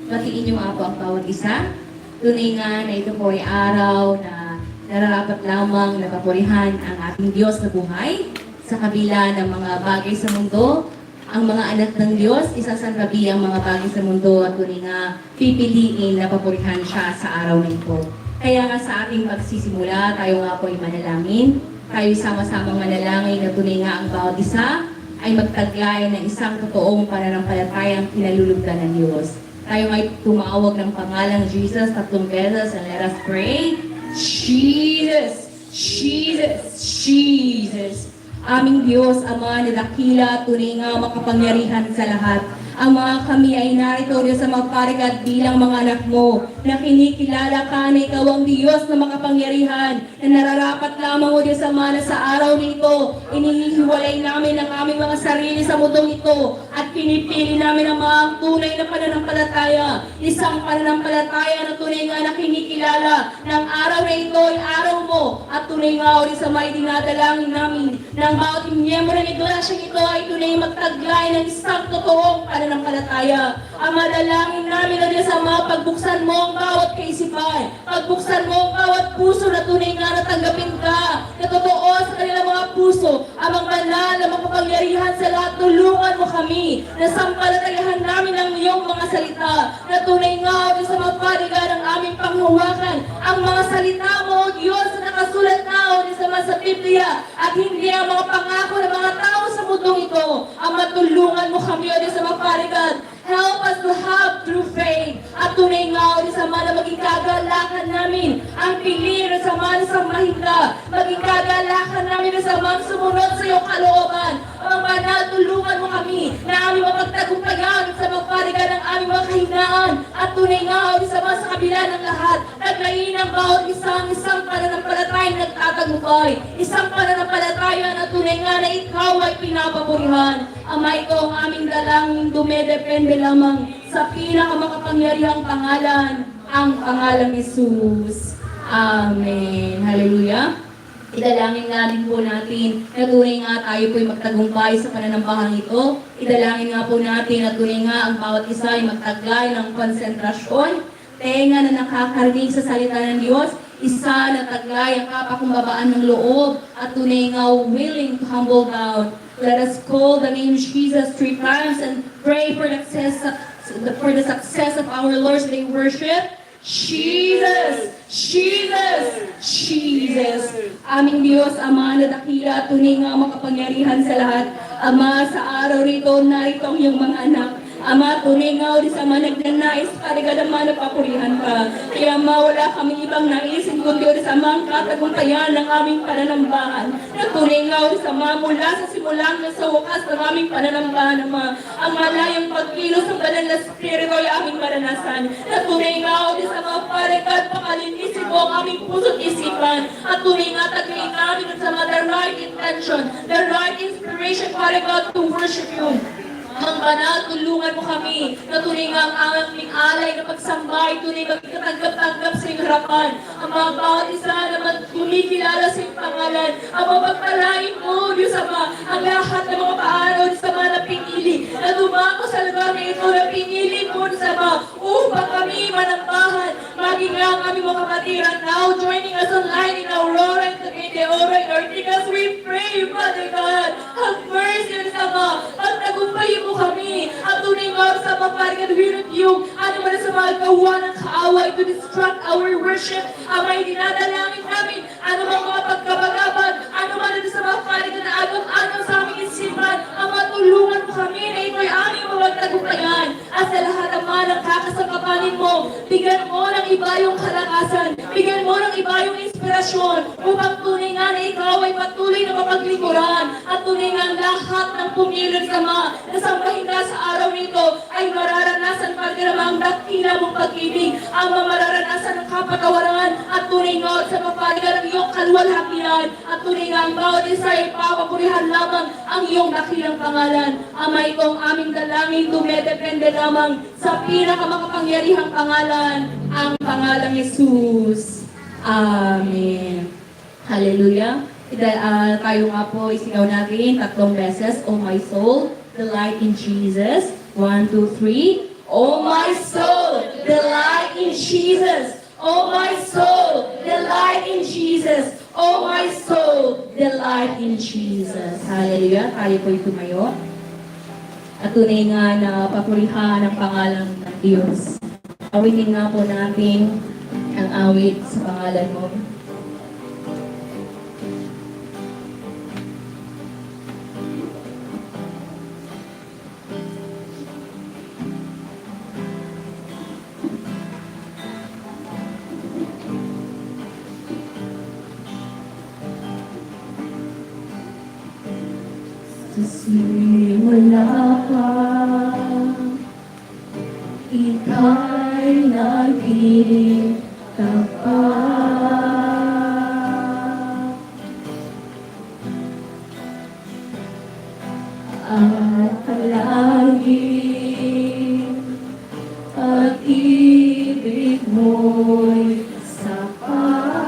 batiin niyo nga po ang bawat isa. Tunay nga na ito po ay araw na nararapat lamang na papurihan ang ating Diyos na buhay sa kabila ng mga bagay sa mundo. Ang mga anak ng Diyos, isasantabi ang mga bagay sa mundo at tunay nga pipiliin na papurihan siya sa araw na ito. Kaya nga sa ating pagsisimula, tayo nga po ay manalangin. Tayo sama-samang manalangin na tunay nga ang bawat isa ay magtaglay ng isang totoong pananampalatayang kinalulugdan ng Diyos. Tayo ay tumawag ng pangalang Jesus 3 beses and let us pray. Jesus! Jesus! Jesus! Aming Diyos, Ama na dakila, tunay nga makapangyarihan sa lahat. Ama, kami ay narito Diyos sa magparigat bilang mga anak mo na kinikilala ka na ikaw ang Diyos na makapangyarihan na nararapat lamang o Diyos Ama na sa araw nito inihiwalay namin ang aming mga sarili sa mundong ito at pinipili namin ang mga tunay na pananampalataya. Isang pananampalataya na tunay nga na kinikilala ng araw na ito ay araw mo at tunay nga o Diyos Ama ay dinadalangin namin ng bawat miyembro ng iglesyang ito ay tunay magtaglay ng isang totoong pananampalataya. Ama, dalangin namin na Diyos Ama, pagbuksan mo ang bawat kaisipan, pagbuksan mo ang bawat puso na tunay nga natanggapin ka, na totoo sa kanilang mga puso, amang banal na makapangyarihan sa lahat, tulungan mo kami, na sampalatayahan namin ang iyong mga salita, na tunay nga Diyos Ama, parigan ang aming panghawakan, ang mga salita mo, Diyos, na nakasulat na Diyos Ama sa Biblia, at hindi ang mga pangako ng mga tao sa mundong ito. Ama, tulungan mo kami, O Diyos Ama, parigan. Help us to have true faith. At tunay nga, O Diyos Ama, na maging kagalakan namin ang pili na sama na samahin ka. Maging kagalakan namin na sama sumunod sa iyong kalooban. Ang banal, tulungan mo kami na aming mapagtagumpayan sa magparigan ng aming mga kahinaan. At tunay nga, O Diyos Ama, sa kabila ng lahat, naglayin ang bawat isang pananampalataya na nagtatagumpay. Isang pananampalataya na tunay nga na ikaw ay pinapaburihan. Ama, ito ang aming dalangin, dumedepende lamang sa pinakamakapangyarihang pangalan, ang pangalang Jesus. Amen. Hallelujah. Idalangin nga din po natin na tunay nga tayo po'y magtagumpay sa pananambahang ito. Idalangin nga po natin na tunay nga ang bawat isa ay magtaglay ng konsentrasyon, tenga na nakakarinig sa salita ng Diyos, isa na taglay ang kapakumbabaan ng loob at tunay nga willing to humble down. Let us call the name Jesus 3 times and pray for the success of our Lord's Day worship. Jesus! Jesus! Jesus! Aming Diyos, Ama na dakila, tunay nga makapangyarihan sa lahat. Ama, sa araw rito, narito ang iyong mga anak. Ama, tunay nga, O Diyos Ama, nagnanais karigad Ama na papurihan ka. Kaya Ama, wala kami ibang naisin kundi O Diyos Ama, ang katagumpayan ng aming pananambahan. Na tunay nga, O Diyos Ama, mula sa simulang na sa wakas ng aming pananambahan, Ama, ang malayang pagkilos ng banal na spirito ay aming maranasan. Na tunay nga, O Diyos Ama, karigad pakalinisin mo ang aming puso't isipan. At tunay nga, tagayin namin sa the right intention, the right inspiration, karigad to worship you. Ang banal, tulungan mo kami na tunay nga ang aming alay na pagsambay, tunay magkatanggap-tanggap sa iyong harapan. Ang mga bawat isa na kumikilala sa iyong pangalan. Ang mapagpalain mo, Diyos Ama, ang lahat ng mga paaraw, Diyos Ama, na pinili, na dumako sa lugar na ito, na pinili mo, Diyos Ama, upang kami manambahan, maging nga ang aming mga kapatiran. Now, joining us online in Aurora, in the Aurora, in Ortigas, we pray, Father God, have mercy, Diyos Ama, pagtagumpayin mo kami. At tunay nga sa maparigan, we rebuke ano man sa mga gawa ng kaaway to distract our worship. Amay, dinadalangin namin ano mga pagkabagabag, ano man sa mga parigan na agaw-agaw sa aming isipan. Ama, tulungan mo kami na ito'y aming mawagtagumpayan. At sa lahat Ama ng kakasangkapanin mo, bigyan mo ng iba yung kalakasan, bigyan mo ng iba yung inspirasyon, upang tunay nga na ikaw ay patuloy na mapaglikuran. At tunay nga lahat ng pumilit Ama na sambahin ka sa araw nito ay mararanasan pagdiramang dakila mong pag-ibig, ang mararanasan ng kapatawaran at tunay nga sa mapaligan ng iyong kalwalhatian at tunay nga ang bawat isa ay papapurihan lamang ang iyong dakilang pangalan. Ama, itong aming dalangin, dumedepende lamang sa pinakamakapangyarihang pangalan, ang pangalang Jesus. Amen. Hallelujah. Tayo nga po isigaw natin 3 beses, O my soul, delight in Jesus. 1, 2, 3. Oh my soul, tayo po'y tumayo. At tunay nga na papurihan ang pangalan ng Diyos. Awitin nga po natin ang awit sa pangalan mo. Sa simula pa, ika'y naging tapat. At palaging pag-ibig mo'y sapat.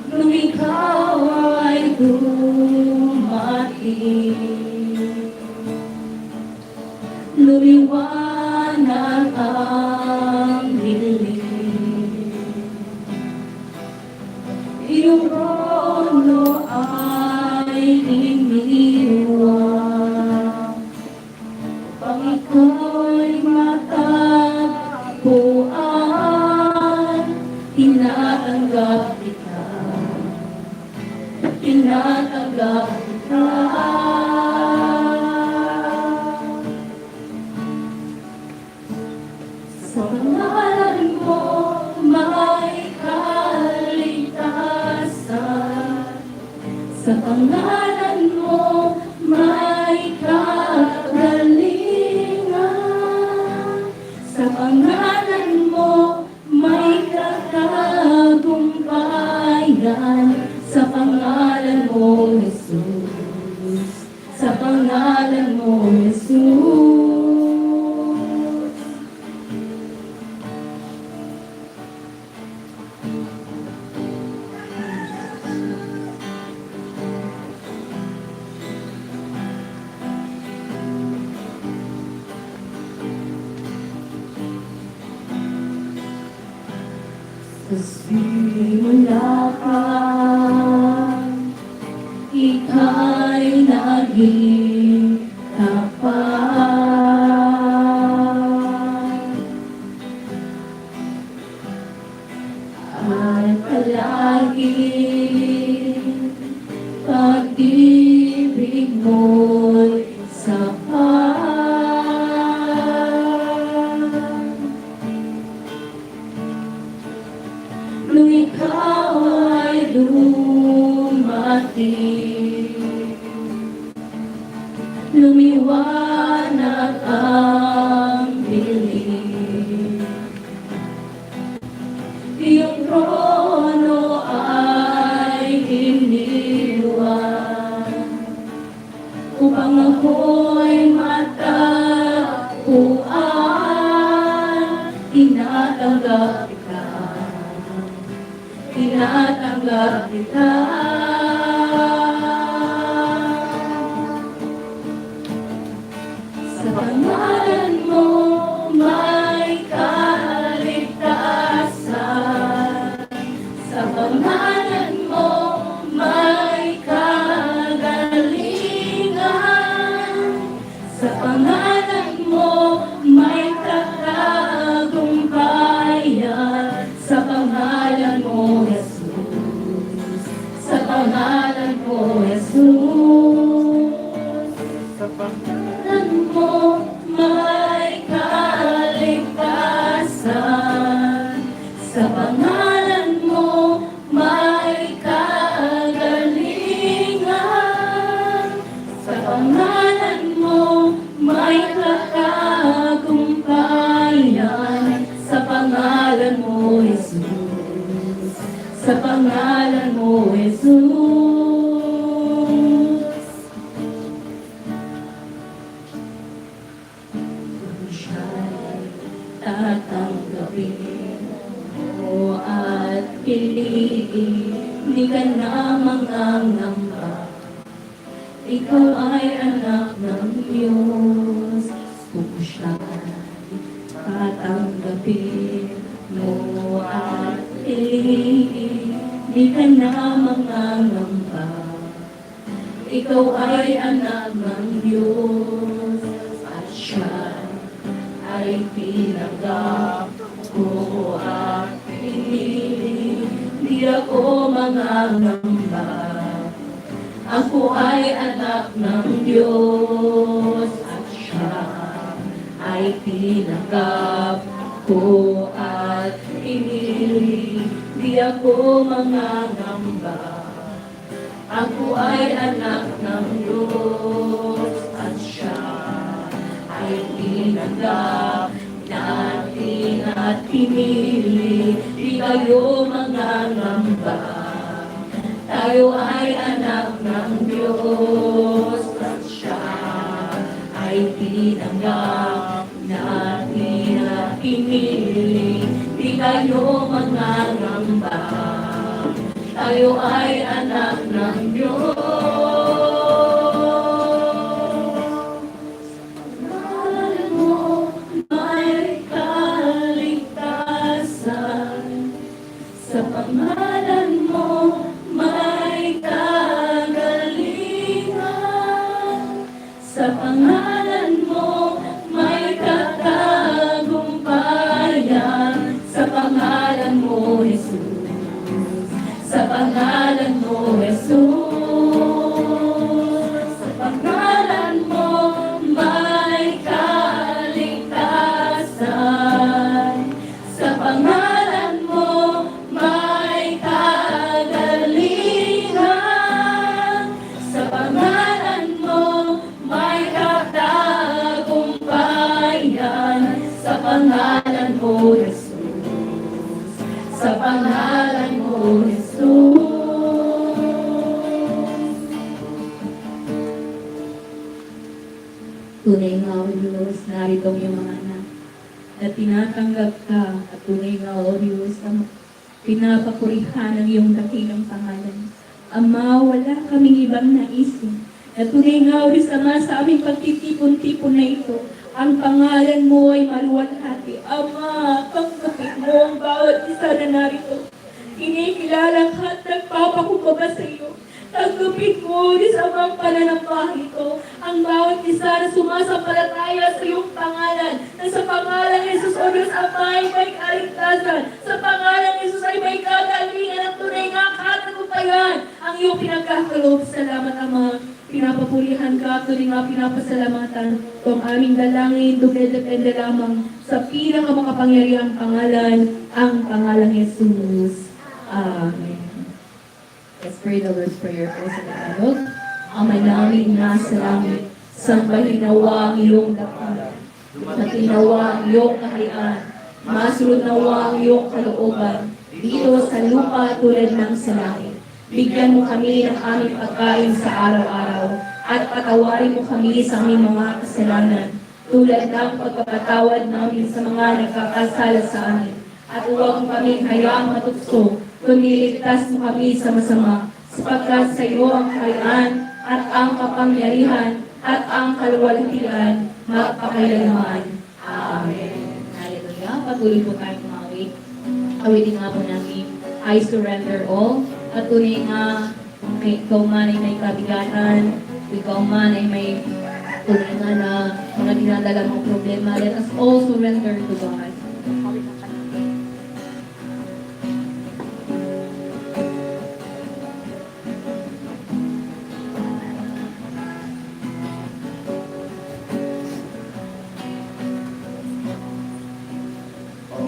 Nung ikaw ay dumating, lumiwanag ang dilim. Iyong trono ay iniwan, pang ika'y matagpuan. Tinatanggap kita, tinatanggap kita. Sa pangalan mo may kaligtasan, sa pangalan mo may kagalingan, sa pangalan mo may katagumpayan, sa pangalan mo, Jesus, sa pangalan mo, Jesus. Sa simula pa, ika'y naging tapat. At palaging pag-ibig mo'y sapat. Nung ikaw ay dumating, lumiwanag ang dilim. Iyong trono ay iniwan, upang ako'y matagpuan. Tinatanggap kita, tinatanggap kita. Sa pangalan mo may kaligtasan, sa pangalan mo may kagalingan, sa pangalan mo may katagumpayan, sa pangalan mo, Jesus, sa pangalan mo, Jesus. Sa pangalan mo may kaligtasan, sa pangalan mo may kagalingan, sa pangalan mo may katagumpayan, sa pangalan mo, Jesus, sa pangalan mo, Jesus. Tatanggapin mo at piliin, di ka na mangangamba. Ikaw ay anak ng Diyos, kung siya'y tatanggapin mo at piliin. di ka na mangangamba. Ikaw ay anak ng Diyos, at siya ay tinanggap ko at pinili. Di ako mangangamba. Ako ay anak ng Diyos, at siya ay tinanggap ko at pinili. Di ako mangangamba. Ako ay anak ng Diyos, at siya ay tinanggap natin at pinili. Di kayo mangangamba. Tayo ay anak ng Diyos, at siya ay tinanggap natin at pinili. Di kayo mangangamba. Tayo ay anak ng Diyos. Pangalan mo may kaligtasan. Sa pangalan mo may kagalingan. Sa pangalan mo may katagumpayan. Sa pangalan mo, Jesus. Sa pangalan mo, Jesus. Sa pangalan mo may kaligtasan. Sa pangalan mo may kagalingan. Sa pangalan mo may katagumpayan. Sa pangalan mo, Jesus. Sa pangalan mo, Jesus. Tunay nga, O Diyos, narito ang iyong mga anak na tinatanggap ka, at tunay nga, O Diyos, ang pinapapurihan ang iyong dakilang pangalan. Ama, wala kaming ibang naisin. Na tunay nga, O Diyos, Ama, sa aming pagtitipon-tipon na ito, ang pangalan mo ay maluwalhati. Ama, tanggapin mo ang bawat isa na narito. Kinikilala ka at nagpapakumbaba sa iyo. Tanggapin mo, Diyos, ang pananampahan ito. Ang bawat isa na sumasampalataya sa iyong pangalan. Na sa pangalan ni Jesus, O Diyos, Ama, ay may kaligtasan. Sa pangalan ni Jesus ay may kagalingan at tunay nga katagumpayan. Ang iyong pinagkakaloob. Salamat, Ama. Pinapapurihan ka, tuloy nga pinapasalamatan. Kung aming dalangin, depende lamang sa pinakamakapangyarihang pangalan, ang pangalang Jesus. Amen. Let's pray the Lord's Prayer po sa Tagalog. Ama namin nasa langit, sambahin nawa ang iyong dakila. Matinawa ang iyong kaharian, masunod nawa ang iyong kalooban, dito sa lupa tulad ng sa langit. Bigyan mo kami ng aming pagkain sa araw-araw, at patawarin mo kami sa aming mga kasalanan, tulad ng pagpapatawad namin sa mga nagkakasala sa amin. At huwag mo kaming hayaang matukso, kundi ligtas mo kami sa masama, sapagkat sa iyo ang kaharian, at ang kapangyarihan, at ang kaluwalhatian, magpakailanman. Amen. Hallelujah. Patuloy po tayong kumawit. Awitin nga po namin, I surrender all. At tunay nga, ikaw man ay may kabigatan, ikaw man ay may tunay nga na mga dinadala mong problema, let us all surrender to God.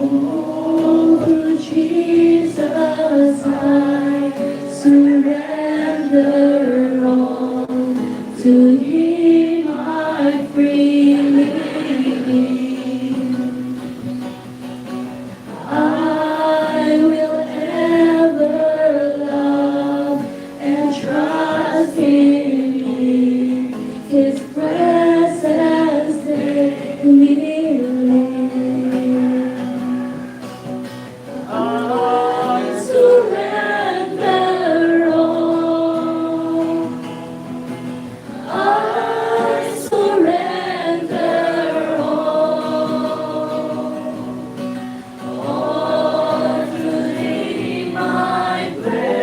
Oh, Jesus, I surrender all to Him. I freely give. I will ever love and trust in Him. His presence daily live. I surrender all. I surrender all. All to Thee, my prayer.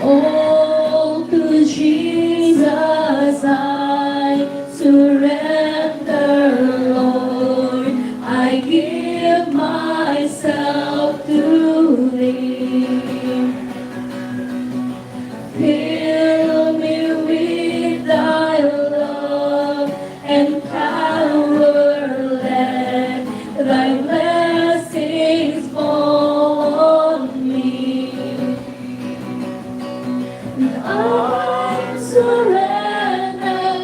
All to Jesus I surrender, Lord. I give myself to Thee. Fill me with Thy love and power. Let Thy blessings fall on me. And I surrender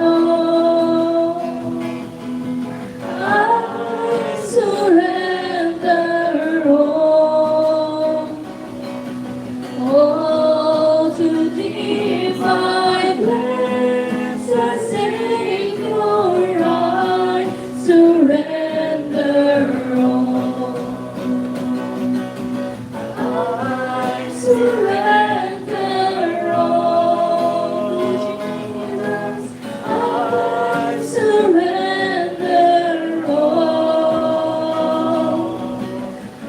all. I surrender all. All to Thee, my blessed Savior, I surrender all. I surrender all, Jesus. I surrender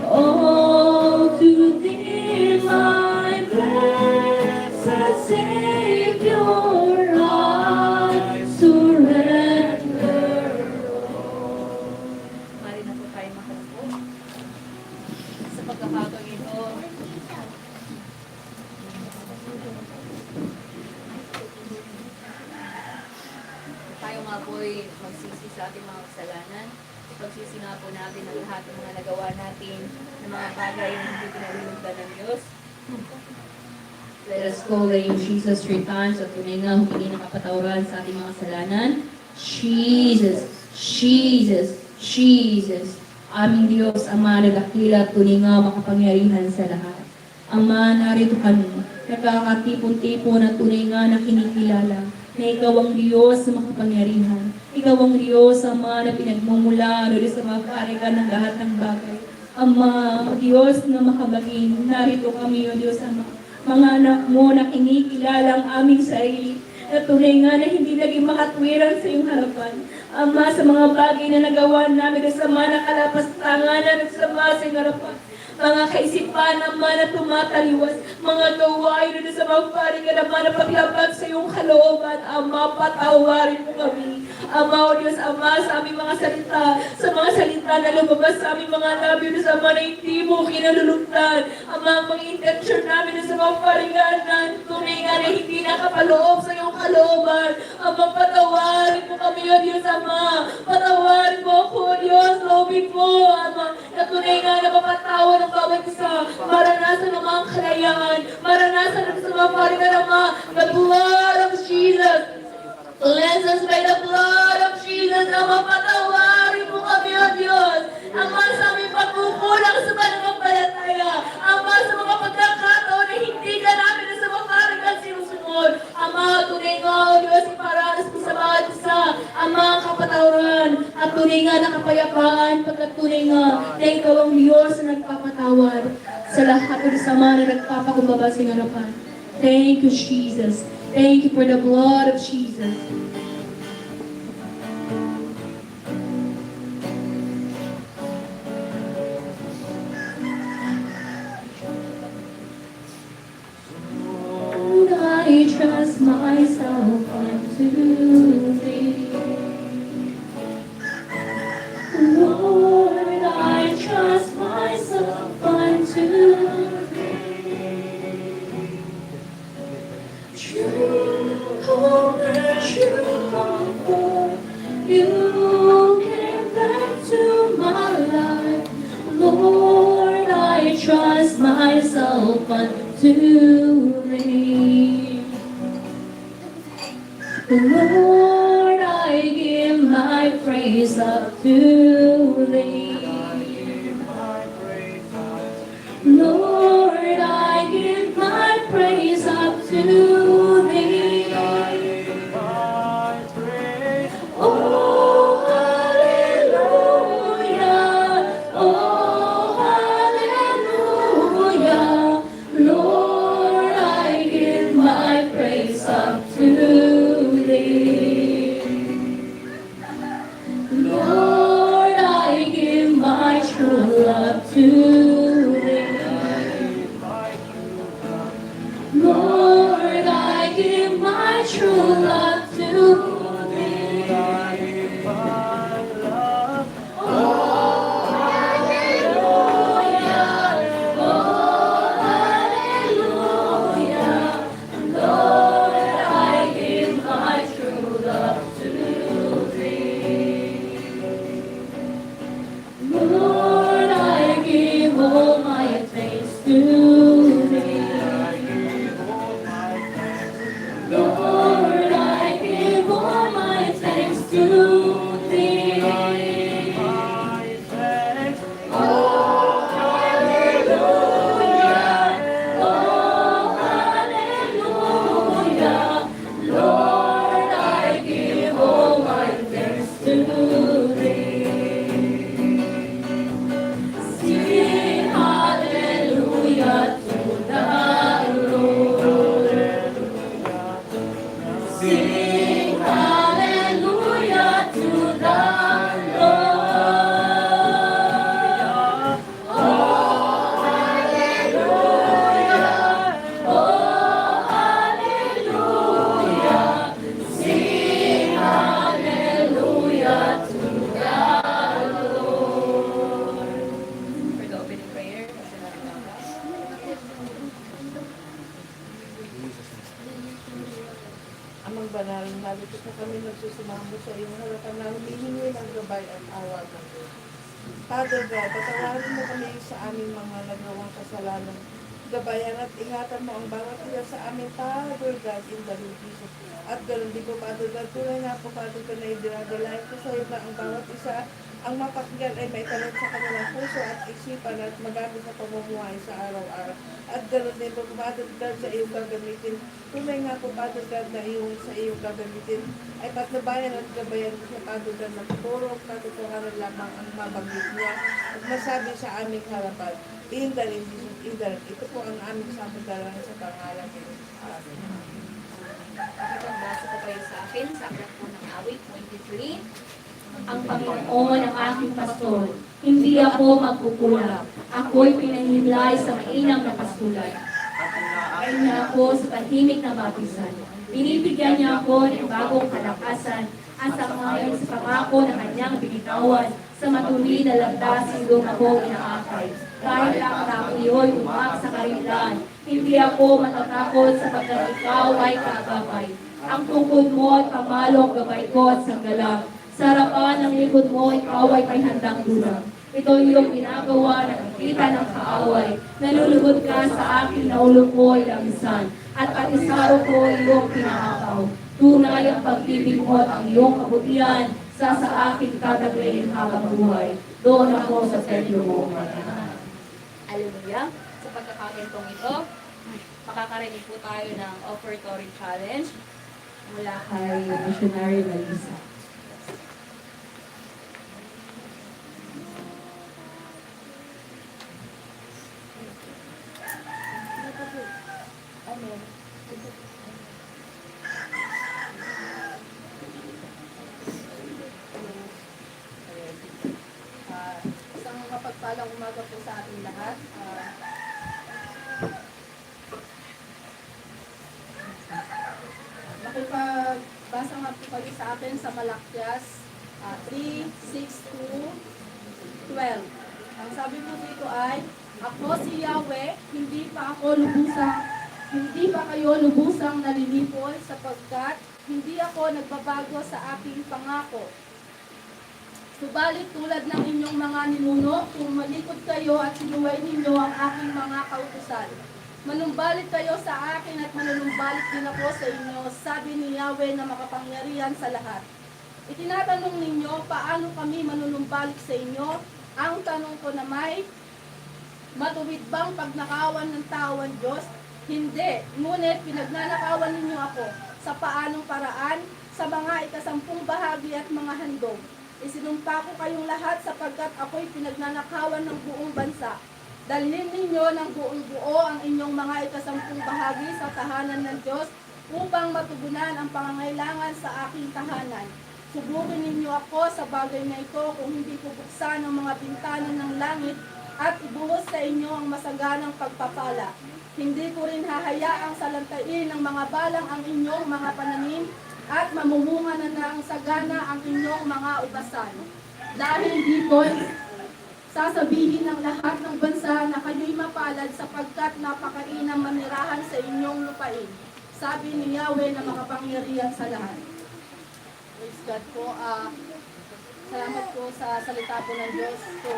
all to Thee, my blessed Savior, I surrender all. Mari na po tayo makaupo. Sa pagkakataon ito, tayo nga po'y magsisi sa ating mga kasalanan. Pagsisi nga po natin ang lahat ng mga nagawa natin ng mga bagay na hindi pinalulugdan ng Diyos. Let us call the name Jesus 3 times at tunay nga humingi ng kapatawaran sa ating mga kasalanan. Jesus, Jesus, Jesus. Aming Diyos, Ama na dakila, tunay nga makapangyarihan sa lahat. Ama, narito kami, nakakatipon-tipon at tunay nga na kinikilala na Ikaw ang Diyos na makapangyarihan. Ikaw ang Diyos, Ama, na pinagmumula doon sa mga karigan ng lahat ng bagay. Ama, Diyos na makabagin, narito kami, O Diyos, Ama. Mga anak mo na kinikilala ang aming sarili, na tunay nga na hindi naging makatwiran sa iyong harapan. Ama, sa mga bagay na nagawa namin na sama na kalapastangan na nagsama sa iyong harapan. Mga kaisipan naman na tumataliwas, mga gawain na sa mga paringan naman na paglabag sa iyong kalooban. Ama, patawarin mo kami. Ama, O Diyos, Ama, sa aming mga salita, sa mga salita na lumabas sa aming mga labi na sama na hindi mo kinalulugtan. Ama, ang mga intensyon namin na sa mga paringan na tunay nga na hindi nakapaloob sa iyong kalooban. Ama, patawarin mo kami, O Diyos, Ama. Patawarin mo ako, O Diyos, loobin mo, Ama, na tunay nga na mapatawa ng bawat isa, maranasan ng mga kalayaan, maranasan ng sa mga paringan, Ama, the blood of Jesus. Cleanse us by the blood of Jesus. Ama, patawarin mo kami, O Diyos. Ama, sa aming pagkukulang sa pananampalataya. Ama, sa mga pagkakataon na hindi ka namin na sa mga paringan sinusunod. Ama, tunay nga, O Diyos, iparanas mo sa bawat isa. Ama, ang kapatawaran at tunay nga na kapayapaan pagkat tunay nga na Ikaw ang Diyos na nagpapatawad sa lahat o sa mga na nagpapakumbaba sa iyong harapan. Thank you, Jesus. Thank you for the blood of Jesus. Lord, I trust myself unto Thee. Lord, I trust myself unto Thee. True comfort, You came back to my life. Lord, I trust myself unto Thee. Lord, I give my praise up to Thee. Lord, I give my praise up to Thee. Oh, hallelujah. Oh, hallelujah. Lord, I give my praise up to Thee. Lord, I give my true love to Thee. Lord, I give my true love to Thee. Oh, hallelujah. Oh, hallelujah. Lord, I give my true love to Thee. Lord, I give all my thanks to Thee. Lord, I give all my thanks to Thee. Oh, hallelujah. Oh, hallelujah. Lord, I give all my thanks to Thee. Sing hallelujah to the Lord. Sing hallelujah to the Lord. Oh, hallelujah. Oh, hallelujah. Sing hallelujah to the Lord. For the opening prayer, Amang banal, narito po kami nagsusumamo sa iyong harapan na humihingi ng gabay at awa ng Diyos. Father God, patawarin mo kami sa aming mga nagawang kasalanan. Gabayan at ingatan mo ang bawat isa sa amin, Father God, in the name of Jesus. At ganoon din po, Father God, tunay nga po, Father God, na idinadalain ko sa iyo na ang bawat isa ang mapakinggan ay may talent sa kanilang puso at isipan at magamit sa pamumuhay sa araw-araw. At ganoon din po, Father God, sa iyong gagamitin. Tunay nga po, Father God, na sa iyong gagamitin ay patnubayan at gabayan ko sa Father God na puro katotohanan lamang ang mabanggit niya at masabi sa aming harapan. In the name of Jesus, in the name. Ito po ang aming samadalang sa pangalan ko. Amen. Ipambasa ko kayo sa akin sa aklat po ng awit 23. Ang Panginoon ang aking pastor, hindi ako magkukulang. Ako'y pinahimlay sa mainam na pastulan. Ay niya ako sa tahimik na babisan. Binibigyan niya ako ng bagong kalakasan at sa ngayon sa pangako na kanyang binitawan. Sa matuwid na landas, silong ako inaakay. Kahit ang takiyo'y umak sa karinlan, hindi ako matatakot sapagkat ikaw ay kaagapay. Ang tungkod mo at pamalong gabay ko at sanggalang. Sa harapan ng likod mo, ikaw ay may handang dulang. Ito yung ginagawa na nakita ng kaaway. Nalulugod ka sa akin na ulo ko'y lamisan. At pati saro ko iyong pinakapaw. Tunay ang pag-ibig mo at ang iyong kabutihan sa akin tataglayin habang buhay. Doon ako sa templo mo. Hallelujah. Sa pagkakakentong ito, makakarinig po tayo ng offertory challenge mula kay Missionary Melissa. Amen. Isang mapagpalang umaga po sa ating lahat. Makipagbasa nga po kayo sa atin sa Malakyas 3:6-12. Ang sabi po dito ay, ako si Yahweh, hindi pa kayo lubusang nalilipol sapagkat hindi ako nagbabago sa aking pangako. Subalit tulad ng inyong mga ninuno, kung malikod kayo at sinuway ninyo ang aking mga kautusan. Manumbalik kayo sa akin at manunumbalik din ako sa inyo, sabi ni Yahweh na makapangyarihan sa lahat. Itinatanong ninyo, paano kami manunumbalik sa inyo? Ang tanong ko na matuwid bang pagnakawan ng tao ang Diyos? Hindi, ngunit pinagnanakawan ninyo ako. Sa paanong paraan? Sa mga ikasampung bahagi at mga handog. Isinumpa ko kayong lahat sapagkat ako'y pinagnanakawan ng buong bansa. Dalhin ninyo ng buong buo ang inyong mga ikasampung bahagi sa tahanan ng Diyos upang matugunan ang pangangailangan sa aking tahanan. Subukin ninyo ako sa bagay na ito kung hindi ko buksan ang mga bintana ng langit at ibuhos sa inyo ang masaganang pagpapala. Hindi ko rin hahayaang salantain ng mga balang ang inyong mga pananim at mamumunga na ng sagana ang inyong mga utasan. Dahil dito, sasabihin ng lahat ng bansa na kayo'y mapalad sapagkat napakainang manirahan sa inyong lupain. Sabi ni Yahweh na makapangyarihan sa lahat. Praise God po. Salamat po sa salita po ng Diyos. So,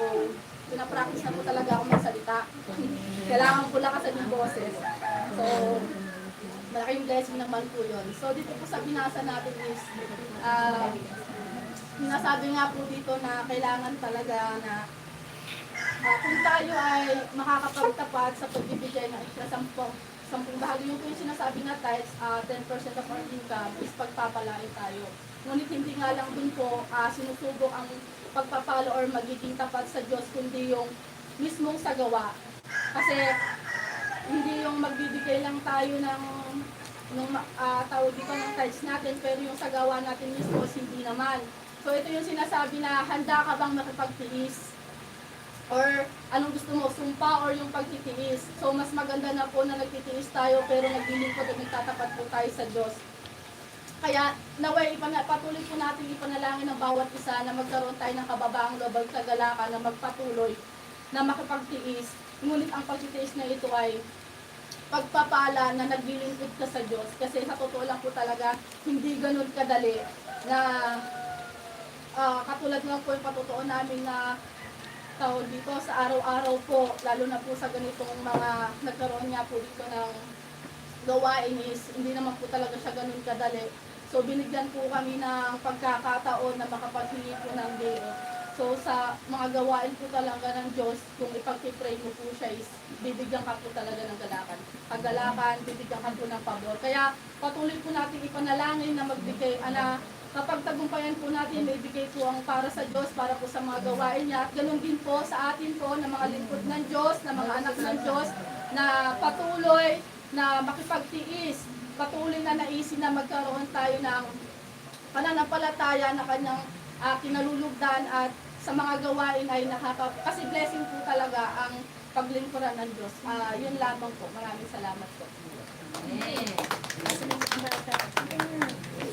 pinapractice na po talaga ako magsalita. Kailangan ko lang kasi yung boses. So, malaking blessing naman po yun. So, dito po sa binasa natin is, sinasabi nga po dito na kailangan talaga na kung tayo ay makakapagtapat sa pagbibigay ng extra 10 bahagi, yung po yung sinasabi na tithes, 10% of our income is pagpapalain tayo. Ngunit hindi nga lang dun po sinusubok ang pagpapalo or magiging tapat sa Diyos, kundi yung mismong sagawa. Kasi hindi yung magbibigay lang tayo ng tawag dito ng tithes natin, pero yung sagawa natin mismo hindi naman. So ito yung sinasabi na handa ka bang makipagtiis? Or anong gusto mo, sumpa or yung pagtitiis? So mas maganda na po na nagtitiis tayo pero naglilingkod at nagtatapat po tayo sa Diyos. Kaya naway patuloy po natin ipanalangin ng bawat isa na magkaroon tayo ng kababaang loob at kagalakan na magpatuloy na makipagtiis. Ngunit ang pagtitiis na ito ay pagpapala na naglilingkod ka sa Diyos. Kasi sa totoo lang po talaga, hindi ganun kadali na katulad nga po yung patutuo namin na tawag dito sa araw-araw po, lalo na po sa ganitong mga nagkaroon nga po dito ng gawain is hindi naman po talaga siya ganun kadali. So binigyan po kami ng pagkakataon na makapaghingi po ng biro. So sa mga gawain po talaga ng Diyos, kung ipag-pray mo po siya is bibigyan ka po talaga ng kagalakan, bibigyan ka po ng pabor. Kaya patuloy po natin ipanalangin na magbigay, kapag tagumpayan po natin, may bigay po ang para sa Diyos, para po sa mga gawain niya. At ganoon din po sa atin po, na mga lingkod ng Diyos, na mga anak ng Diyos, na patuloy na makipagtiis, patuloy na naisin na magkaroon tayo ng pananampalataya na kanyang kinalulugdan at sa mga gawain ay kasi blessing po talaga ang paglingkuran ng Diyos. Yun lamang po. Maraming salamat po.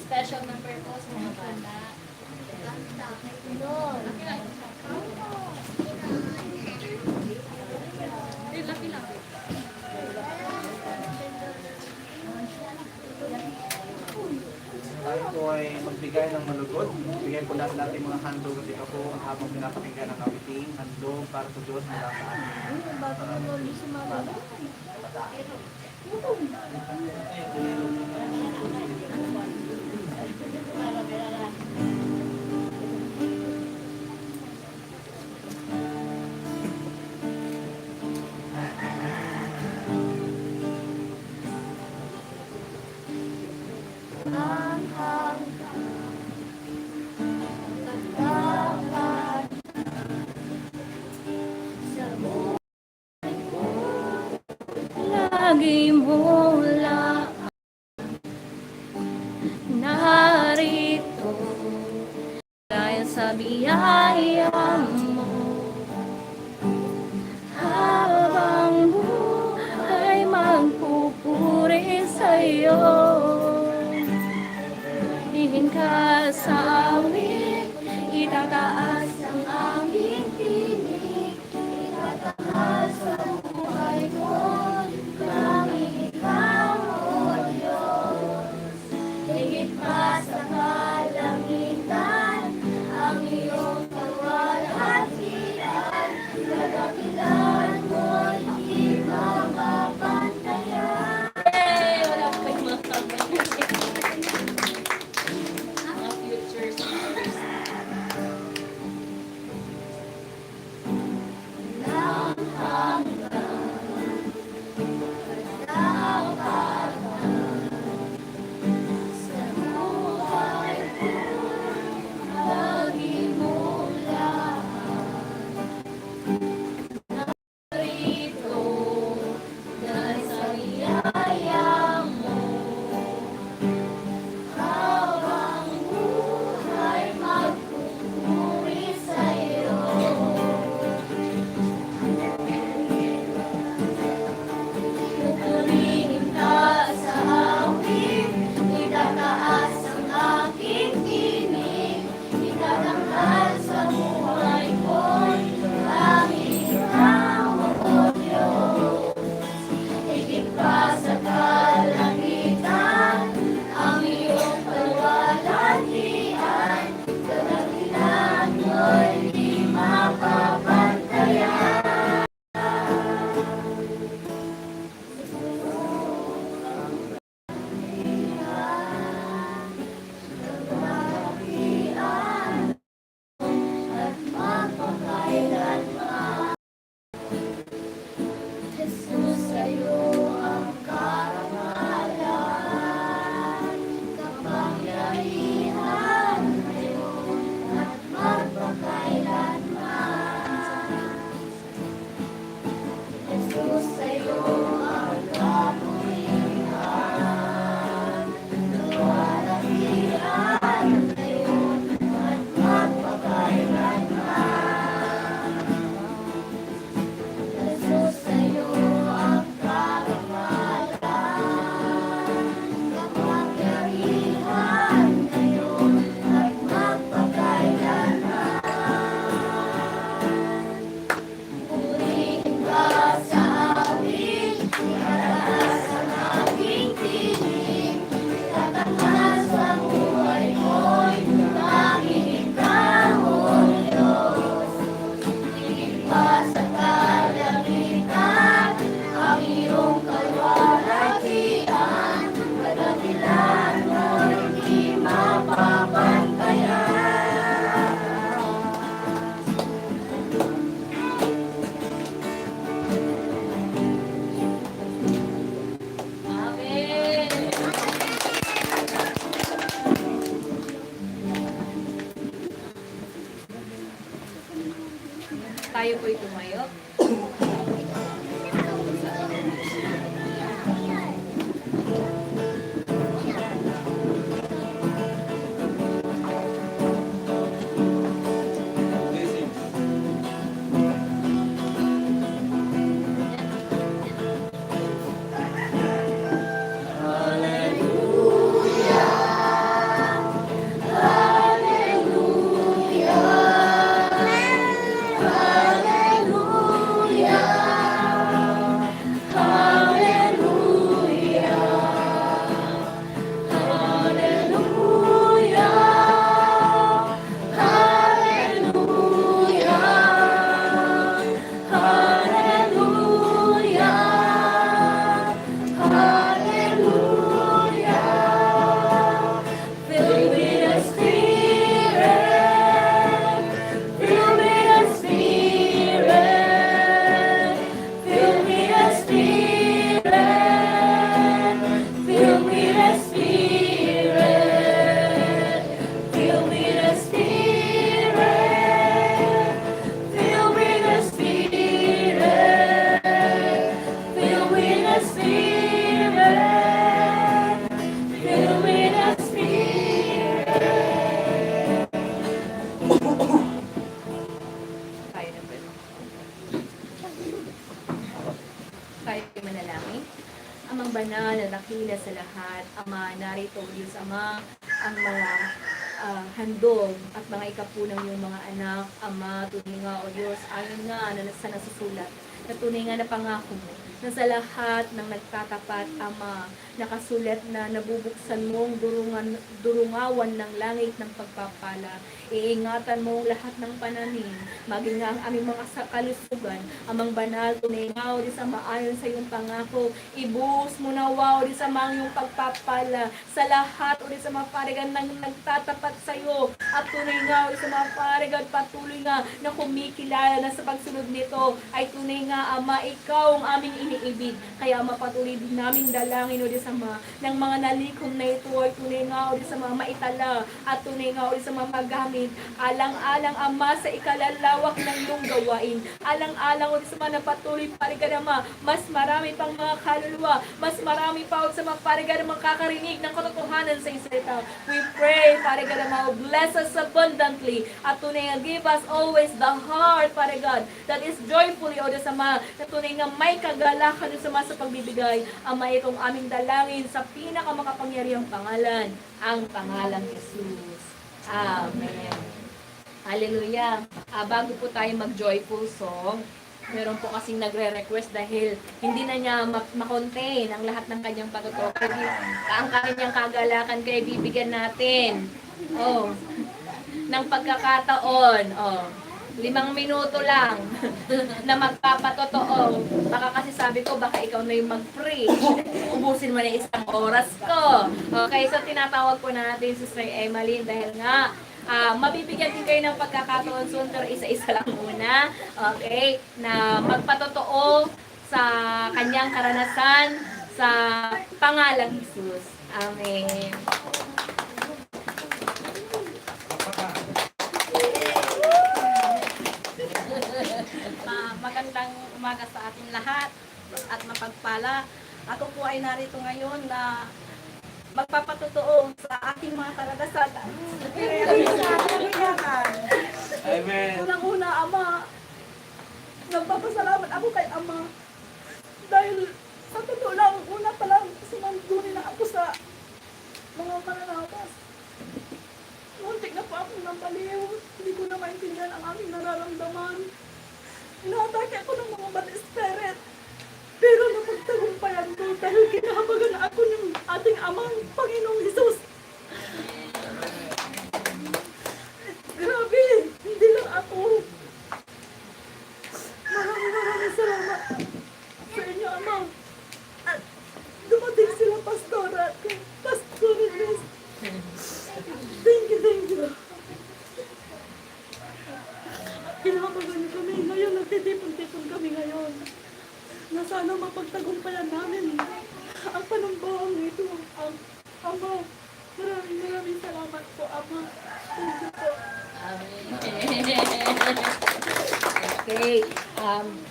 Special number po sa mga bata. Tayo po ay magbigay ng malugod. Bigay po natin natin mga handog at ikaw po habang pinapakinggan ng awiting handog para sa Diyos mula sa amin. Lagi mo lang narito dahil sa biyaya mo habang buhay magpupuri sa'yo. Tingin ka sa awit, itataas ang aming tinig, itataas sa buhay ko. Sa kalangitan, ang iyong kawalhatian, kadakilan mo'y di mapapantayan. Wala pa yung mga mga future speakers. po'y tumayo. Filled with the Spirit, filled with the Spirit, filled with the Spirit, filled with the Spirit, filled with the Spirit, filled with the Spirit, filled with the Spirit, filled with the Tayo na ba? Tayo manalangin. Amang banal na dakila sa lahat, Ama, narito Diyos Ama, ang mga handog at mga ikapunang yung mga anak, Ama, tunay nga o Diyos, ayon nga na sa nasusulat, na tunay nga na pangako mo, na sa lahat ng nagtatapat, Ama, nakasulat na nabubuksan mong durungawan ng langit ng pagpapala. Iingatan mo lahat ng pananim, maging nga ang aming mga kalusugan, amang banal, tunay nga o di sa maayon sa iyong pangako, ibuhos mo na wow di sa mga iyong pagpapala sa lahat o di sa mga parigan ng nagtatapat sa iyo, at tunay nga o di sa mga parigan patuloy nga na kumikilala na sa pagsunod nito ay tunay nga, Ama, ikaw ang aming iniibig, kaya mapatuloy din namin dalangin o di sa mga ng mga nalikom na ito ay tunay nga o di sa mga maitala at tunay nga o di sa mga magamit, alang-alang, Ama, sa ikalalawak ng iyong gawain, alang-alang o di sa mga napatuloy parigan, Ama, mas marami pang mga kaluluwa, mas marami pa o sa mga parigan na makakarinig ng katotohanan sa Israel. We pray, parigan, Ama, bless us abundantly at tunay nga give us always the heart, parigan, that is joyfully o di sa mga na tunay nga may kagalakan o sa mga sa pagbibigay. Ama, itong aming dalangin sa pinakamakapangyarihang pangalan, ang pangalang Jesus. Amen. Hallelujah. Bago po tayo mag-joyful song, meron po kasing nagre-request dahil hindi na niya makontain ang lahat ng kanyang patutok. Ang kanyang kagalakan kaya bibigyan natin. Ng pagkakataon. 5 minuto lang na magpapatotoo. Baka kasi sabi ko, baka ikaw na yung mag-preach. Ubusin mo na 1 oras ko. Okay, so tinatawag po natin si Sister Emily dahil nga mabibigyan din kayo ng pagkakataon soon, pero isa-isa lang muna. Okay, na magpatotoo sa kanyang karanasan sa pangalang Jesus. Amen. Magandang umaga sa ating lahat at mapagpala. Ako po ay narito ngayon na magpapatotoo sa ating mga karanasan. Amen. Unang-una, Ama, nagpapasalamat ako kay Ama. Dahil sa totoo lang, una pa lang, sinanduni na ako sa mga mananapas. Muntik na po ako ng baliw. Hindi ko na maintindihan ang aming nararamdaman. Inaatake ako ng mga bad spirit. Pero napagtagumpayan ko dahil kinahabagan ako ng ating amang Panginoong Hesus. Grabe, hindi lang ako. Maraming salamat sa inyo, Ama. At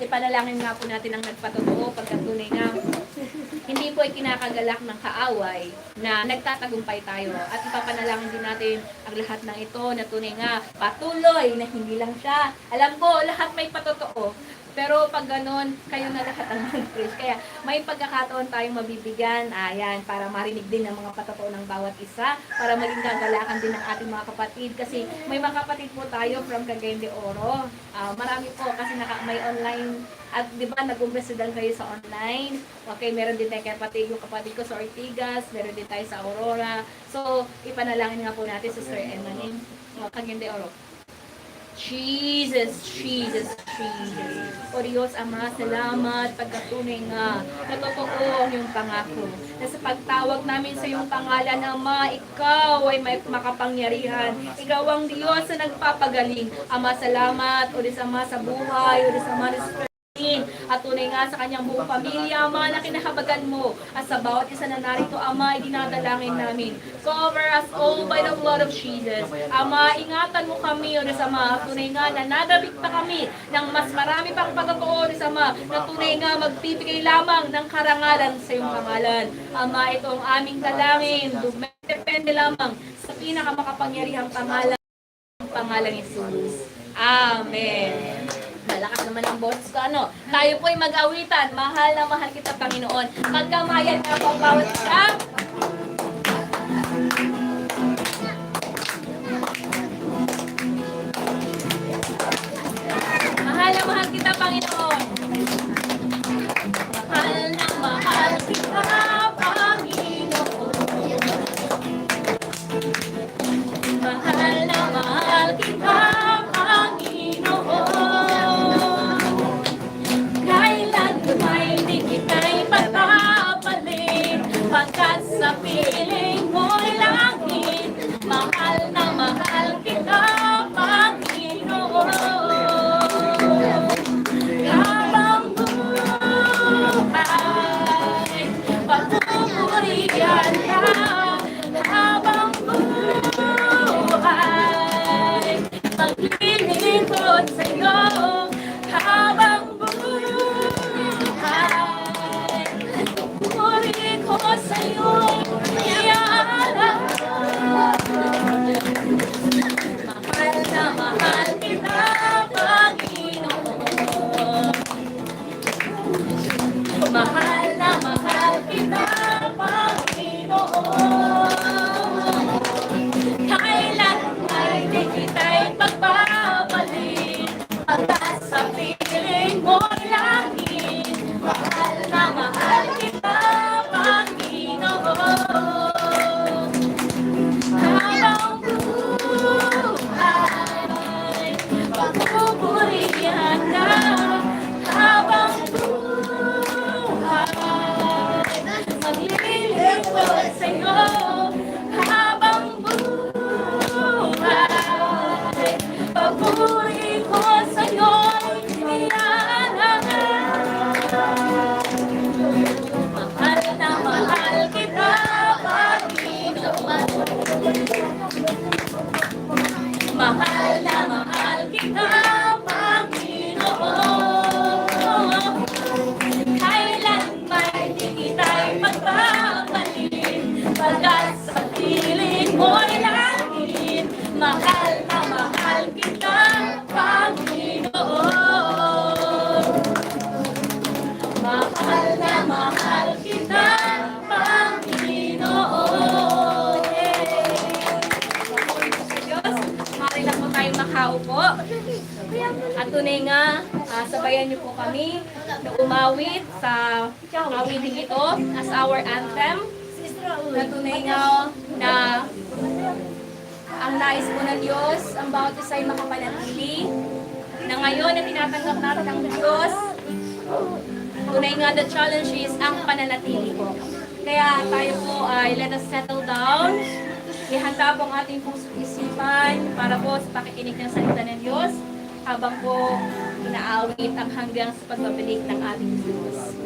ipanalangin nga po natin ang nagpatotoo pagkatunay na hindi po ay kinakagalak ng kaaway na nagtatagumpay tayo. At ipapanalangin din natin ang lahat ng ito na tunay nga patuloy na hindi lang siya. Alam ko, lahat may patotoo. Pero pag ganun, kayo na lahat ang mag-preach. Kaya may pagkakataon tayong mabibigyan, ayan, para marinig din ang mga patotoo ng bawat isa, para maging gagalakan din ng ating mga kapatid. Kasi may mga kapatid po tayo from Cagayan de Oro. Marami po kasi may online, at di ba nag-umpisa din kayo sa online. Okay, meron din tayo kapatid, yung kapatid ko sa Ortigas, meron din tayo sa Aurora. So, ipanalangin nga po natin sa Sister Emmanuel, Cagayan de Oro. Jesus, Jesus, Jesus. O Diyos, Ama, salamat pagkatunay nga na totoo ang iyong pangako. Na sa pagtawag namin sa iyong pangalan, Ama, ikaw ay may makapangyarihan. Ikaw ang Diyos na nagpapagaling. Ama, salamat. O Diyos, Ama, sa buhay. O Diyos, Ama, sa at tunay nga sa kanyang buong pamilya, Ama, na kinahabagan mo. At sa bawat isa na narito, Ama, dinadalangin namin. Cover us all by the blood of Jesus. Ama, ingatan mo kami, O Diyos Ama. Tunay nga na nadabit pa kami ng mas marami pang pagkatoo, O Diyos Ama, na tunay nga magbibigay lamang ng karangalan sa iyong pangalan. Ama, ito ang aming dalangin. Depende lamang sa pinakamakapangyarihang pangalan, ang pangalan ni Jesus. Amen. Malakas naman ang boses ko. Tayo po'y mag-awitan. Mahal na mahal kita, Panginoon. Magkamayan na po ang bawat isa. Mahal na mahal kita, Panginoon. Mahal na mahal kita, Panginoon. Mahal na mahal kita, Panginoon. Kailan may di kita'y pagpapalit, pagkat sa piling mo'y langit. Mahal na mahal kita, Panginoon. Habang buhay, pagpupurihan ka. Habang buhay, maglilingkod sa'yo. Habang buhay, pupuri ko sa'yo. Iaalala. Mahal na mahal kita, Panginoon. Mahal na mahal kita, Panginoon. Kailan ay di kita'y pagpapalit, pagkat sa piling mo'y langit. Mahal na mahal kita, Panginoon. Habang buhay, pagpupurihan ka. Habang buhay, maglilingkod sa'yo. Habang buhay, papuri ko sa'yo'y iaalala. Mahal na mahal kita, Panginoon. Mahal na mahal kita, Panginoon. Kailan may di kita'y pagpapalit, pagkat sa piling mo'y langit. Mahal na mahal kita, Panginoon. Mahal na mahal kita, Panginoon. Diyos, mari lang po tayo makaupo. At tunay nga, sabayan niyo po kami na umawit sa awiting ito as our anthem. Na tunay nga na ang nais po ng Diyos, ang bawat isa ay makapanatili. Na ngayon na tinatanggap natin ang Diyos, tunay nga the challenge is ang pananatili po. Kaya tayo po ay let us settle down. Ihanda po ang ating puso isipan para po sa pakikinig ng salita ng Diyos habang po inaawit ang hanggang sa pagbabalik ng ating Diyos.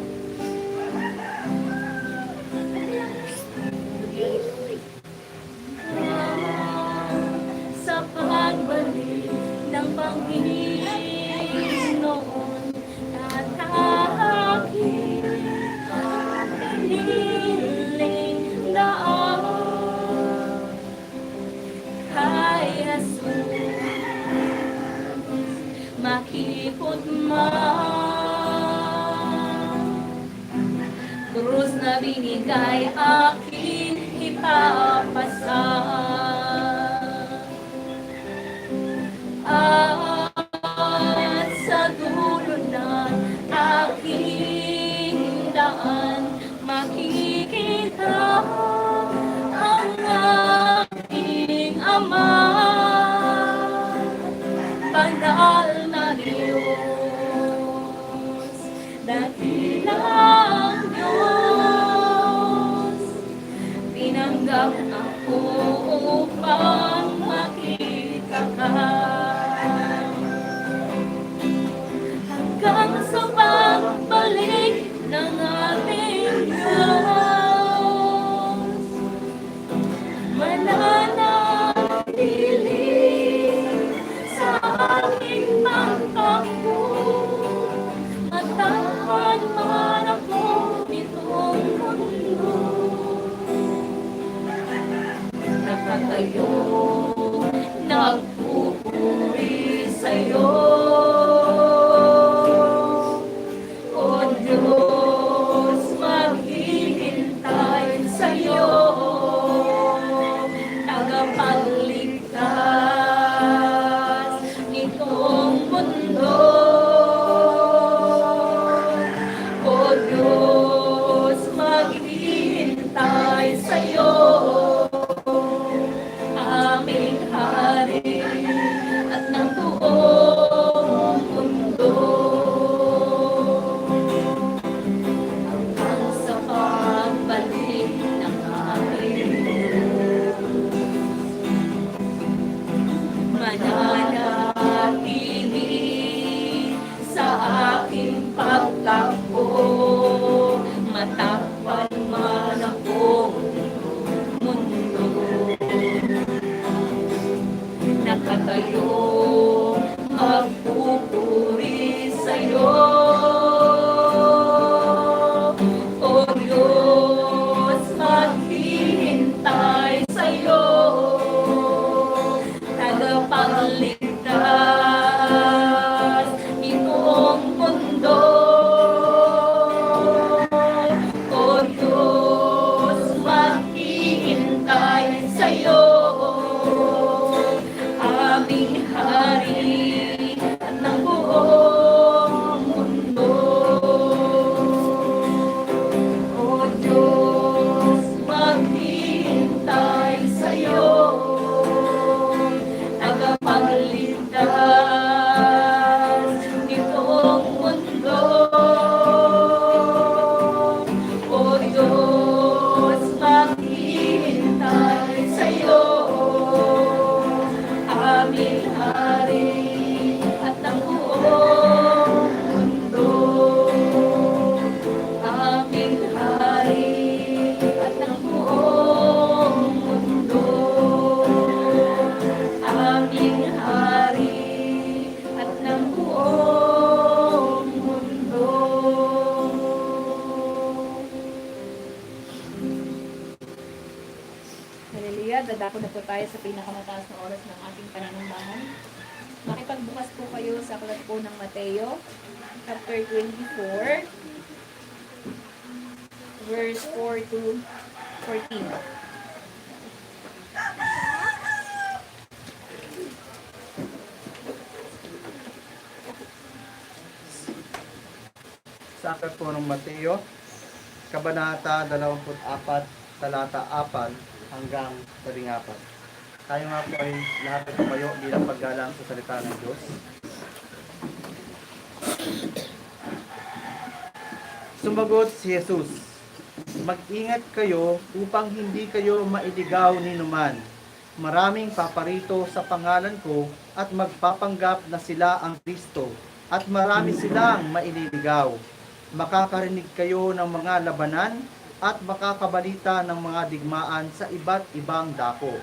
Sa pagbalik ng Panginoon, kay aking ipapasa. At sa dulo ng aking daan, makikita ang aking Ama. Banal na Diyos, dakilang Diyos, tinanggap ako upang makita ka. Hanggang sa pagbalik ng ating Diyos, mananatili sa aking pagtakbo. Matapad man ako nitong mundo, nakatayo, nagpupuri sa'yo. O Diyos, maghihintay sa'yo, tagapagligtas nitong mundo. O Diyos, maghihintay sa'yo, aming Hari at ng buong mundo. Hanggang sa pagbalik ng aking mananatili sa aking pagtakbo. Matakpan man akong mundo, nakatayo, magpupuri sa'yo. O Diyos, maghihintay sa'yo, tagapagligtas nitong mundo. O Diyos, maghihintay sa'yo, aming Hari at ng buong mundo. O Diyos, maghihintay sa'yo, tagapagligtas nitong mundo. O Diyos, maghihintay sa'yo, aming Hari at ng buong mundo. Aming Hari at ng buong mundo. Aming Hari at ng buong mundo. Hallelujah, dadako na po tayo sa pinakamataas na oras ng ating pananambahan. Makipagbukas po kayo sa aklat po ng Mateo, chapter 24, verse 4 to 14. Sa aklat po ng Mateo, Kabanata 24, talata 4 hanggang 14. Tayo nga po ay lahat ay tumayo bilang paggalang sa salita ng Diyos. Sumagot si Jesus, mag-ingat kayo upang hindi kayo mailigaw ni numan. Maraming paparito sa pangalan ko at magpapanggap na sila ang Kristo at marami silang maililigaw. Makakarinig kayo ng mga labanan at makakabalita ng mga digmaan sa iba't ibang dako.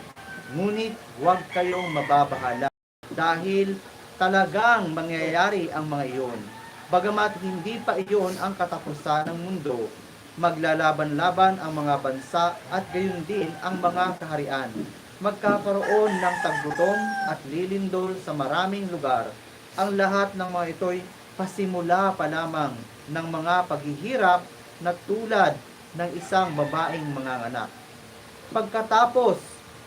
Ngunit huwag kayong mababahala dahil talagang mangyayari ang mga iyon. Bagamat hindi pa iyon ang katapusan ng mundo, maglalaban-laban ang mga bansa at gayon din ang mga kaharian. Magkakaroon ng taggutom at lilindol sa maraming lugar. Ang lahat ng mga ito'y pasimula pa lamang ng mga paghihirap na tulad ng isang babaeng manganganak. Pagkatapos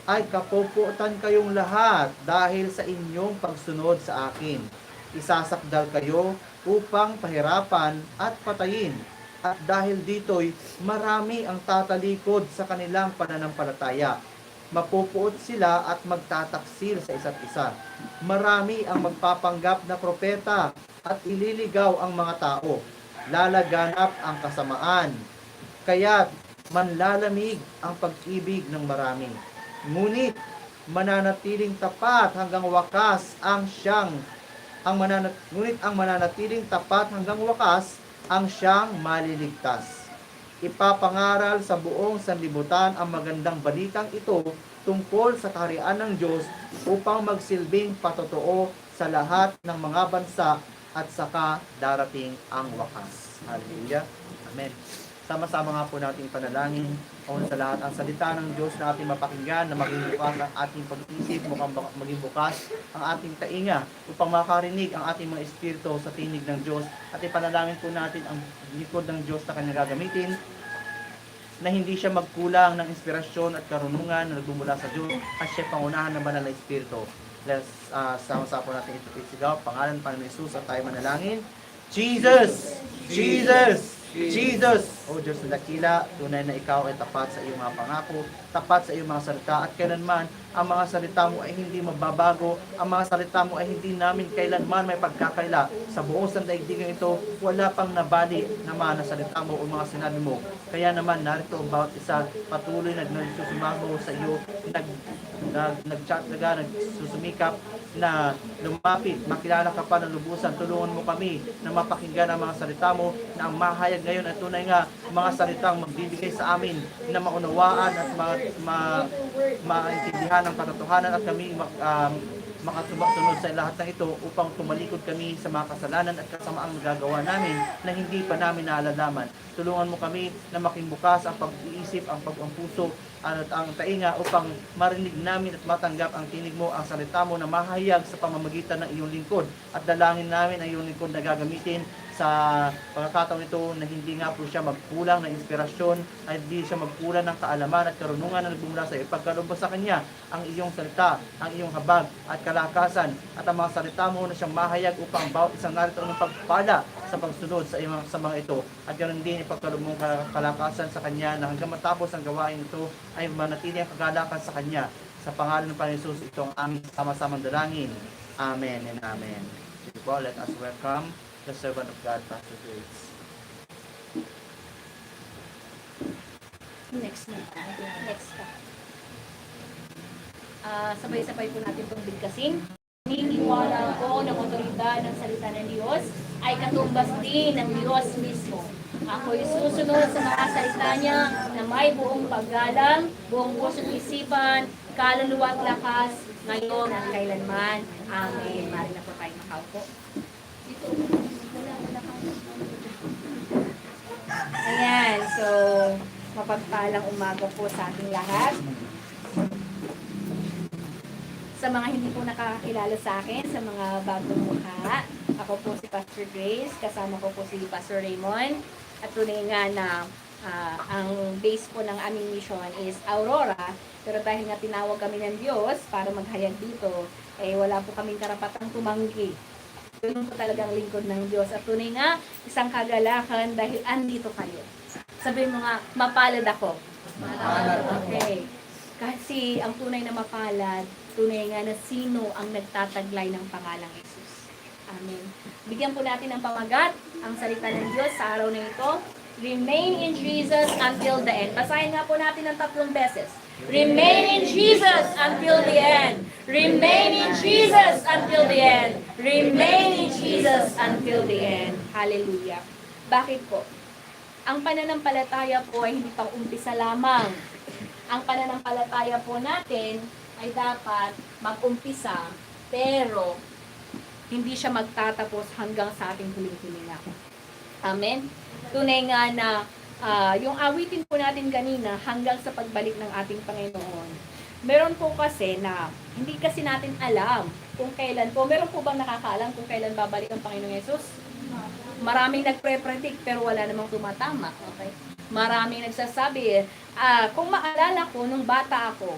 ay kapuputan kayong lahat dahil sa inyong pagsunod sa akin. Isasakdal kayo upang pahirapan at patayin. At dahil dito'y marami ang tatalikod sa kanilang pananampalataya. Mapupuot sila at magtataksil sa isa't isa. Marami ang magpapanggap na propeta at ililigaw ang mga tao. Lalaganap ang kasamaan. Kaya't manlalamig ang pag-ibig ng marami. Ngunit mananatiling tapat hanggang wakas ngunit ang mananatiling tapat hanggang wakas ang siyang maliligtas. Ipapangaral sa buong sanlibutan ang magandang balitang ito tungkol sa kaharian ng Diyos upang magsilbing patotoo sa lahat ng mga bansa at saka darating ang wakas. Hallelujah. Amen. Sama-sama nga po natin panalangin. Una sa lahat, ang salita ng Diyos na ating mapakinggan, na maging bukas ang ating pag-isip, maging bukas ang ating tainga upang makarinig ang ating mga espiritu sa tinig ng Diyos. At ipanalangin po natin ang likod ng Diyos na kanyang gagamitin, na hindi siya magkulang ng inspirasyon at karunungan na nagmumula sa Diyos, at siya pangunahan ng banal na espiritu. Let's sama-sama po natin ito isigaw. Pangalan pa ng Jesus at tayo manalangin. Jesus! Jesus! Jesus! O Diyos na dakila, tunay na ikaw ay tapat sa iyong mga pangako, tapat sa iyong mga salita, at kailanman ang mga salita mo ay hindi mababago, ang mga salita mo ay hindi namin kailanman may pagkakaila. Sa buong sandaigdigan ito, wala pang nabali naman na salita mo o mga sinabi mo. Kaya naman, narito ang bawat isa, patuloy na nagsusumago sa iyo, nagsusumikap na lumapit, makilala ka pa ng lubusan. Tulungan mo kami na mapakinggan ang mga salita mo, na ang mahayag ngayon ay tunay nga mga salitang magbibigay sa amin na maunawaan at maintindihan ang katotohanan, at kami makasusunod sa lahat ng ito upang tumalikod kami sa mga kasalanan at kasamaang nagagawa namin na hindi pa namin naalalaman. Tulungan mo kami na making bukas ang pag-iisip, ang puso at ang tainga upang marinig namin at matanggap ang tinig mo, ang salita mo na mahayag sa pamamagitan ng iyong lingkod. At dalangin namin ang iyong lingkod na gagamitin sa pagkakataon ito na hindi nga po siya magkulang ng inspirasyon, ay hindi siya magkulang ng kaalaman at karunungan na nagbumula sa iyo. Ipagkaloob sa kanya ang iyong salita, ang iyong habag at kalakasan, at ang mga salita mo na siyang mahayag upang bawat isang narito ng pagpala sa pagsunod sa mga ito. At ganoon din ipagkaloob mong kalakasan sa kanya na hanggang matapos ang gawain ito ay manatili ang kagalakan sa kanya. Sa pangalan ng Panginoon Jesus, itong aming sama-samang dalangin. Amen and amen. Sige po, let us welcome the servant of God, Pastor Grace. Next na. Next pa. Sabay-sabay po natin itong bigkasin. Niniwala ko ng otoridad ng salita ng Diyos ay katumbas din ng Diyos mismo. Ako'y susunod sa mga salita niya na may buong paggalang, buong puso't isipan, kaluluwa at lakas, ngayon at kailanman. Amen. Mari na po tayo makaupo. Ayan, so mapagpalang umaga po sa ating lahat. Sa mga hindi po nakakakilala sa akin, sa mga bagong mukha, ako po si Pastor Grace, kasama ko po si Pastor Raymond. At tunay nga na ang base po ng aming mission is Aurora, pero dahil nga tinawag kami ng Diyos para maghayag dito, eh wala po kaming karapatang tumanggi. Yun po talagang lingkod ng Diyos. At tunay nga, isang kagalakan dahil andito kayo. Sabihin mo nga, mapalad ako. Okay. Kasi ang tunay na mapalad, tunay nga na sino ang nagtataglay ng pangalang Jesus. Amen. Bigyan po natin ng pamagat ang salita ng Diyos sa araw na ito. Remain in Jesus until the end. Basahin nga po natin ng 3 beses. Remain in Jesus until the end. Remain in Jesus until the end. Remain in Jesus until the end. Hallelujah. Bakit po? Ang pananampalataya po ay hindi pang umpisa lamang. Ang pananampalataya po natin ay dapat mag-umpisa, pero hindi siya magtatapos hanggang sa ating huling-hilinga. Amen? Tunay nga na yung awitin po natin kanina hanggang sa pagbalik ng ating Panginoon. Meron po kasi na hindi kasi natin alam kung kailan po. Meron po bang nakakaalam kung kailan babalik ang Panginoong Yesus? Maraming nagpre-predict pero wala namang tumatama. Okay? Maraming nagsasabi, kung maalala ko, nung bata ako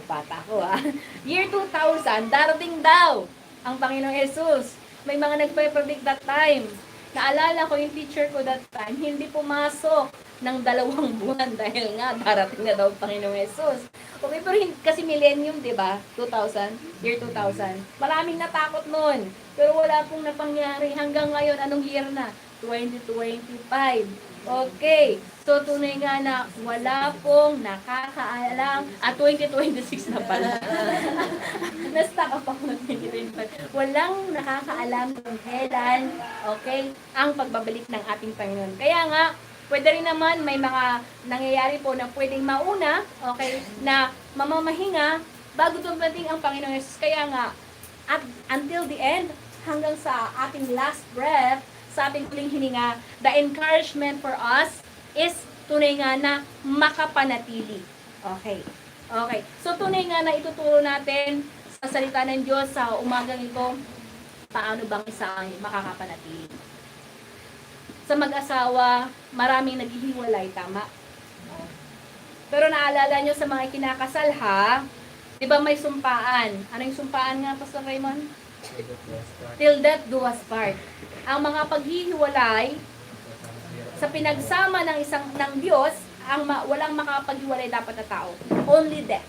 year 2000, darating daw ang Panginoong Jesus. May mga nagpe-predict that time. Naalala ko yung teacher ko that time, hindi pumasok ng 2 buwan dahil nga darating na daw ang Panginoong Jesus. Okay, pero kasi millennium, di ba? 2000, year 2000. Maraming natakot noon. Pero wala pong napangyari hanggang ngayon. Anong year na? 2025. Okay. So, tunay nga na wala pong nakakaalam. 2026 na pala. Nasta ka pa ng 2025. Walang nakakaalam kung kailan, okay, ang pagbabalik ng ating Panginoon. Kaya nga, pwede rin naman may mga nangyayari po na pwedeng mauna, okay, na mamamahinga bago dumating ang Panginoon Jesus. Kaya nga, until the end, hanggang sa ating last breath, sa ating huling hininga, the encouragement for us is tunay nga na makapanatili. Okay. Okay. So, tunay nga na ituturo natin sa salita ng Diyos sa umagang ito, paano bang isa ang makakapanatili. Sa mag-asawa, maraming naghihiwalay, tama? Pero naalala nyo sa mga kinakasal, ha? Di ba may sumpaan? Ano yung sumpaan nga, Pastor Raymond? Till death do us part. Ang mga paghihiwalay, sa pinagsama ng Diyos, walang makapaghiwalay dapat na tao. Only death.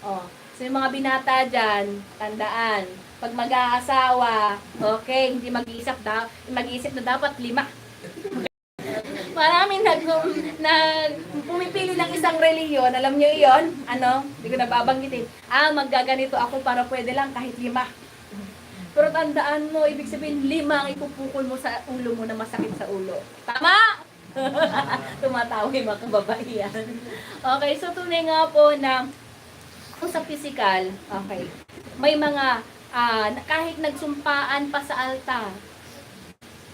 Oh. So yung mga binata dyan, tandaan, pag mag-aasawa, okay, hindi mag-iisip na dapat 5. Maraming pumipili ng isang reliyon, alam nyo iyon, hindi ko nababanggitin, maggaganito ako para pwede lang kahit 5. Pero tandaan mo, ibig sabihin, 5 ang ipupukol mo sa ulo mo na masakit sa ulo. Tama? Tumatawa yung mga kababaihan. Okay, so tunay nga po na kung sa physical, okay, may mga, kahit nagsumpaan pa sa altar,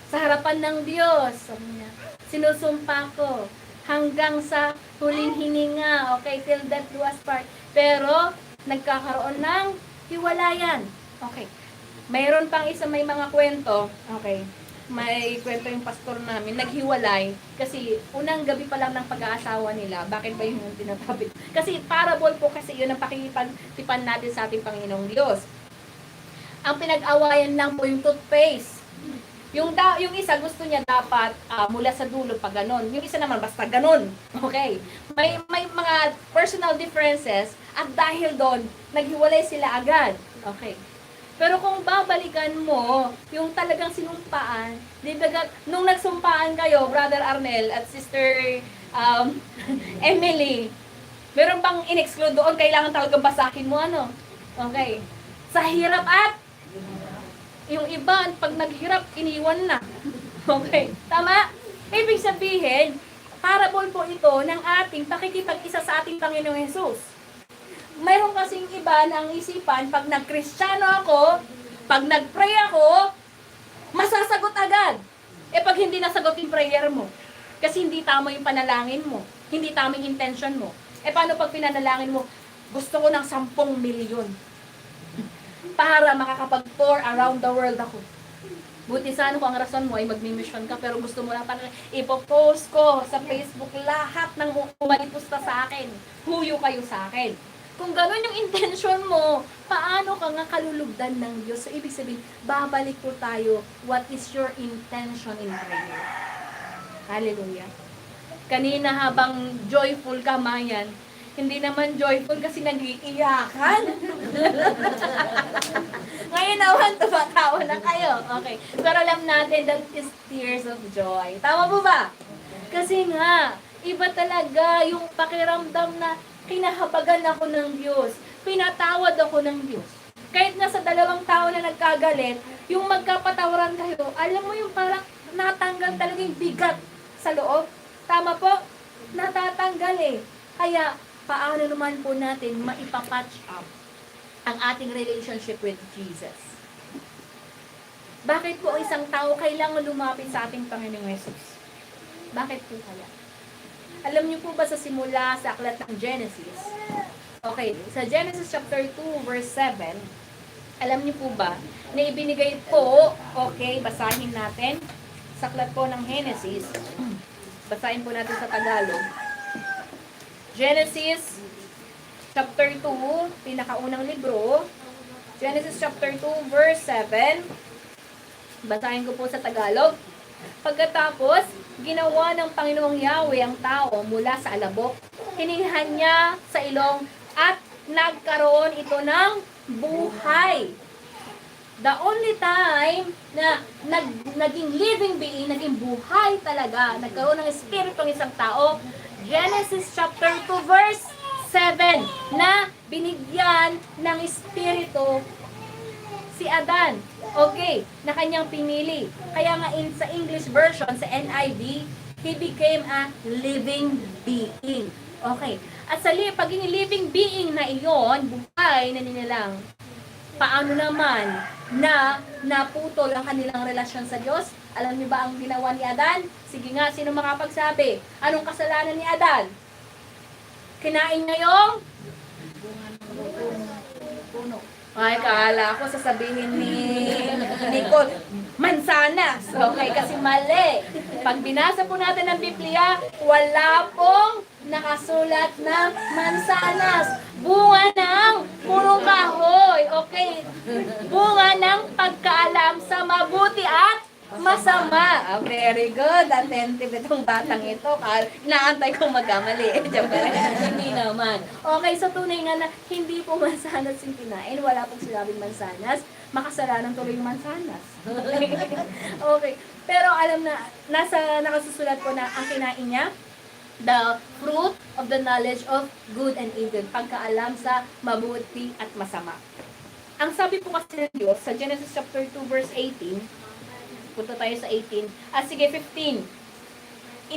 sa harapan ng Diyos, sabi niya, sinusumpa ko hanggang sa huling hininga, okay, till death do us part. Pero, nagkakaroon ng hiwalayan. Okay. Mayroon pang isa, may mga kwento, okay, may kwento yung pastor namin, naghiwalay, kasi unang gabi pa lang ng pag-aasawa nila, bakit ba yung tinatapit? Kasi parable po kasi yun ang pakikipagtipan natin sa ating Panginoong Diyos. Ang pinag-awayan lang po yung toothpaste. Yung isa gusto niya dapat mula sa dulo pa ganon. Yung isa naman basta ganon. Okay. May mga personal differences at dahil doon, naghiwalay sila agad. Okay. Pero kung babalikan mo, yung talagang sinumpaan, nung nagsumpaan kayo, Brother Arnel at Sister Emily, meron bang in-exclude doon? Kailangan talaga basahin mo, Okay. Sa hirap at yung iba, pag naghirap, iniwan na. Okay. Tama? Ibig sabihin, parable po ito ng ating pakikipag-isa sa ating Panginoong Jesus. Mayroon kasing iba na ang isipan, pag nag-Kristiyano ako, pag nag-pray ako, masasagot agad. Pag hindi nasagot yung prayer mo, kasi hindi tama yung panalangin mo, hindi tama yung intention mo. Paano pag pinanalangin mo, gusto ko ng 10 milyon para makakapag-tour around the world ako. Buti sana kung ang rason mo ay magmi-mission ka, pero gusto mo lang parang ipopost ko sa Facebook lahat ng umalipusta sa akin. Huyo kayo sa akin. Kung gano'n yung intention mo, paano ka nga kalulugdan ng Diyos? So, ibig sabihin, babalik po tayo, what is your intention in prayer? Hallelujah. Kanina habang joyful ka, Mayan, hindi naman joyful kasi nag-iiyakan. Ngayon naman, tumatawa na kayo. Okay. Pero alam natin, that is tears of joy. Tama po ba? Kasi nga, iba talaga yung pakiramdam na kinahabagan ako ng Diyos. Pinatawad ako ng Diyos. Kahit nga sa 2 tao na nagkagalit, yung magkapatawaran kayo, alam mo yung parang natanggal talaga yung bigat sa loob. Tama po? Natatanggal Kaya, paano naman po natin maipapatch up ang ating relationship with Jesus? Bakit po isang tao kailangan lumapit sa ating Panginoong Jesus? Bakit po kaya? Alam niyo po ba sa simula sa aklat ng Genesis? Okay, sa Genesis chapter 2 verse 7, alam niyo po ba na ibinigay po, okay, basahin natin sa aklat po ng Genesis. Basahin po natin sa Tagalog. Genesis chapter 2, pinakaunang libro. Genesis chapter 2, verse 7. Basahin ko po sa Tagalog. Pagkatapos, ginawa ng Panginoong Yahweh ang tao mula sa alabok. Hininghan niya sa ilong at nagkaroon ito ng buhay. The only time na naging living being, naging buhay talaga, nagkaroon ng espiritu ng isang tao, Genesis chapter 2 verse 7, na binigyan ng espiritu si Adan. Okay, na kanyang pinili. Kaya nga sa English version, sa NIV, he became a living being. Okay. At sa pagiging living being na iyon, buhay na nilalang, paano naman na naputol ang kanilang relasyon sa Diyos? Alam niyo ba ang ginawa ni Adan? Sige nga, sino makapagsabi? Anong kasalanan ni Adan? Kinain niya yung puno. Ay, kala ko sasabihin ni Nicole, mansanas. Okay, kasi mali. Pag binasa po natin ang Biblia, wala pong nakasulat ng mansanas. Bunga ng punong kahoy. Okay, bunga ng pagkaalam sa mabuti at masama. Ah, very good. Attentive itong batang ito. Inaantay kong magkamali. Hindi naman. Okay, so tunay nga na hindi po mansanas yung kinain. Wala pong sinabing mansanas. Makasalanan tuloy yung mansanas. Okay. Pero alam na, nakasusulat po na ang kinain niya, the fruit of the knowledge of good and evil. Pagkaalam sa mabuti at masama. Ang sabi po kasi ng Diyos sa Genesis chapter 2 verse 18, punta tayo sa 18. Sige, 15.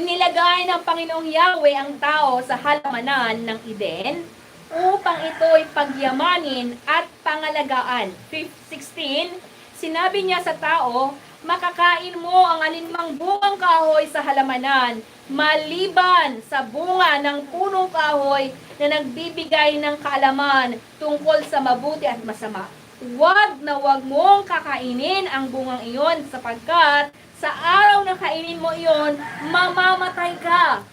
Inilagay ng Panginoong Yahweh ang tao sa halamanan ng Eden upang ito'y pagyamanin at pangalagaan. 16. Sinabi niya sa tao, makakain mo ang alinmang bungang kahoy sa halamanan, maliban sa bunga ng punong kahoy na nagbibigay ng kaalaman tungkol sa mabuti at masama. Huwag na huwag mong kakainin ang bungang iyon sapagkat sa araw na kainin mo iyon, mamamatay ka.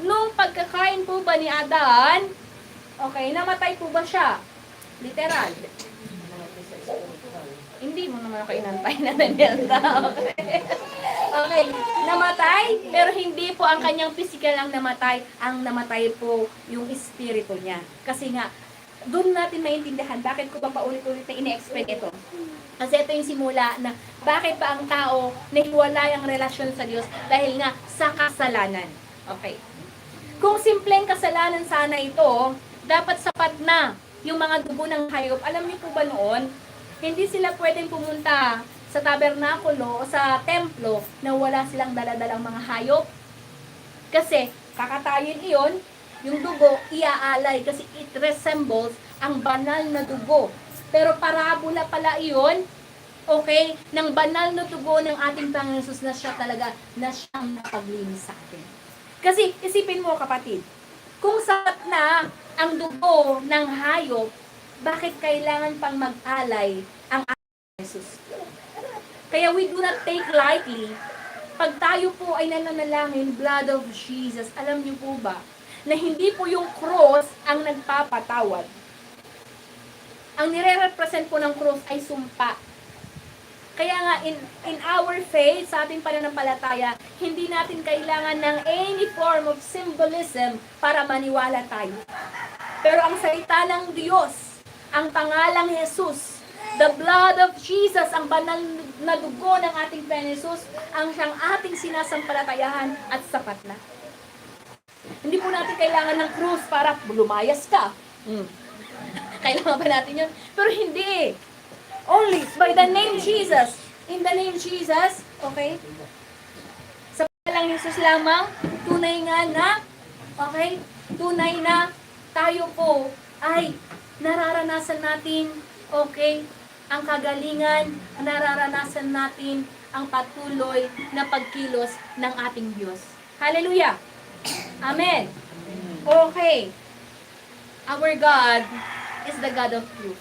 Nung pagkakain po ba ni Adan, okay, namatay po ba siya? Literal. Hindi mo naman ako inantay na Danielta. Okay. Okay, namatay, pero hindi po ang kanyang physical ang namatay. Ang namatay po yung espiritu niya. Kasi nga, doon natin maintindihan bakit ko ba paulit-ulit na ine-expect ito. Kasi ito yung simula na bakit pa ang tao nahiwalay ang relasyon sa Diyos dahil nga sa kasalanan. Okay. Kung simpleng kasalanan sana ito, dapat sapat na yung mga dugo ng hayop. Alam niyo po ba noon, hindi sila pwedeng pumunta sa tabernakulo o sa templo na wala silang daladalang mga hayop. Kasi kakatayin iyon, yung dugo, iaalay kasi it resembles ang banal na dugo. Pero parabola pala iyon, okay, ng banal na dugo ng ating Panginoon Jesus na siya talaga, na siyang napaglinis sa atin. Kasi isipin mo kapatid, kung sapat na ang dugo ng hayop, bakit kailangan pang mag-alay ang ating Jesus? Kaya we do not take lightly, pag tayo po ay nananalangin, blood of Jesus, alam niyo po ba, na hindi po yung cross ang nagpapatawad. Ang nire-represent po ng cross ay sumpa. Kaya nga, in our faith, sa ating pananampalataya, hindi natin kailangan ng any form of symbolism para maniwala tayo. Pero ang salita ng Diyos, ang pangalang Jesus, the blood of Jesus, ang banal na dugo ng ating Panginoon Jesus, ang siyang ating sinasampalatayahan at sapat na. Hindi po natin kailangan ng krus para lumayas ka. Kailangan ba natin yun? Pero hindi. Only by the name Jesus. In the name Jesus, okay? Sa pangalang Jesus lamang, tunay nga na, okay? Tunay na tayo po ay nararanasan natin, okay? Ang kagalingan, nararanasan natin ang patuloy na pagkilos ng ating Diyos. Hallelujah! Amen. Okay. Our God is the God of truth.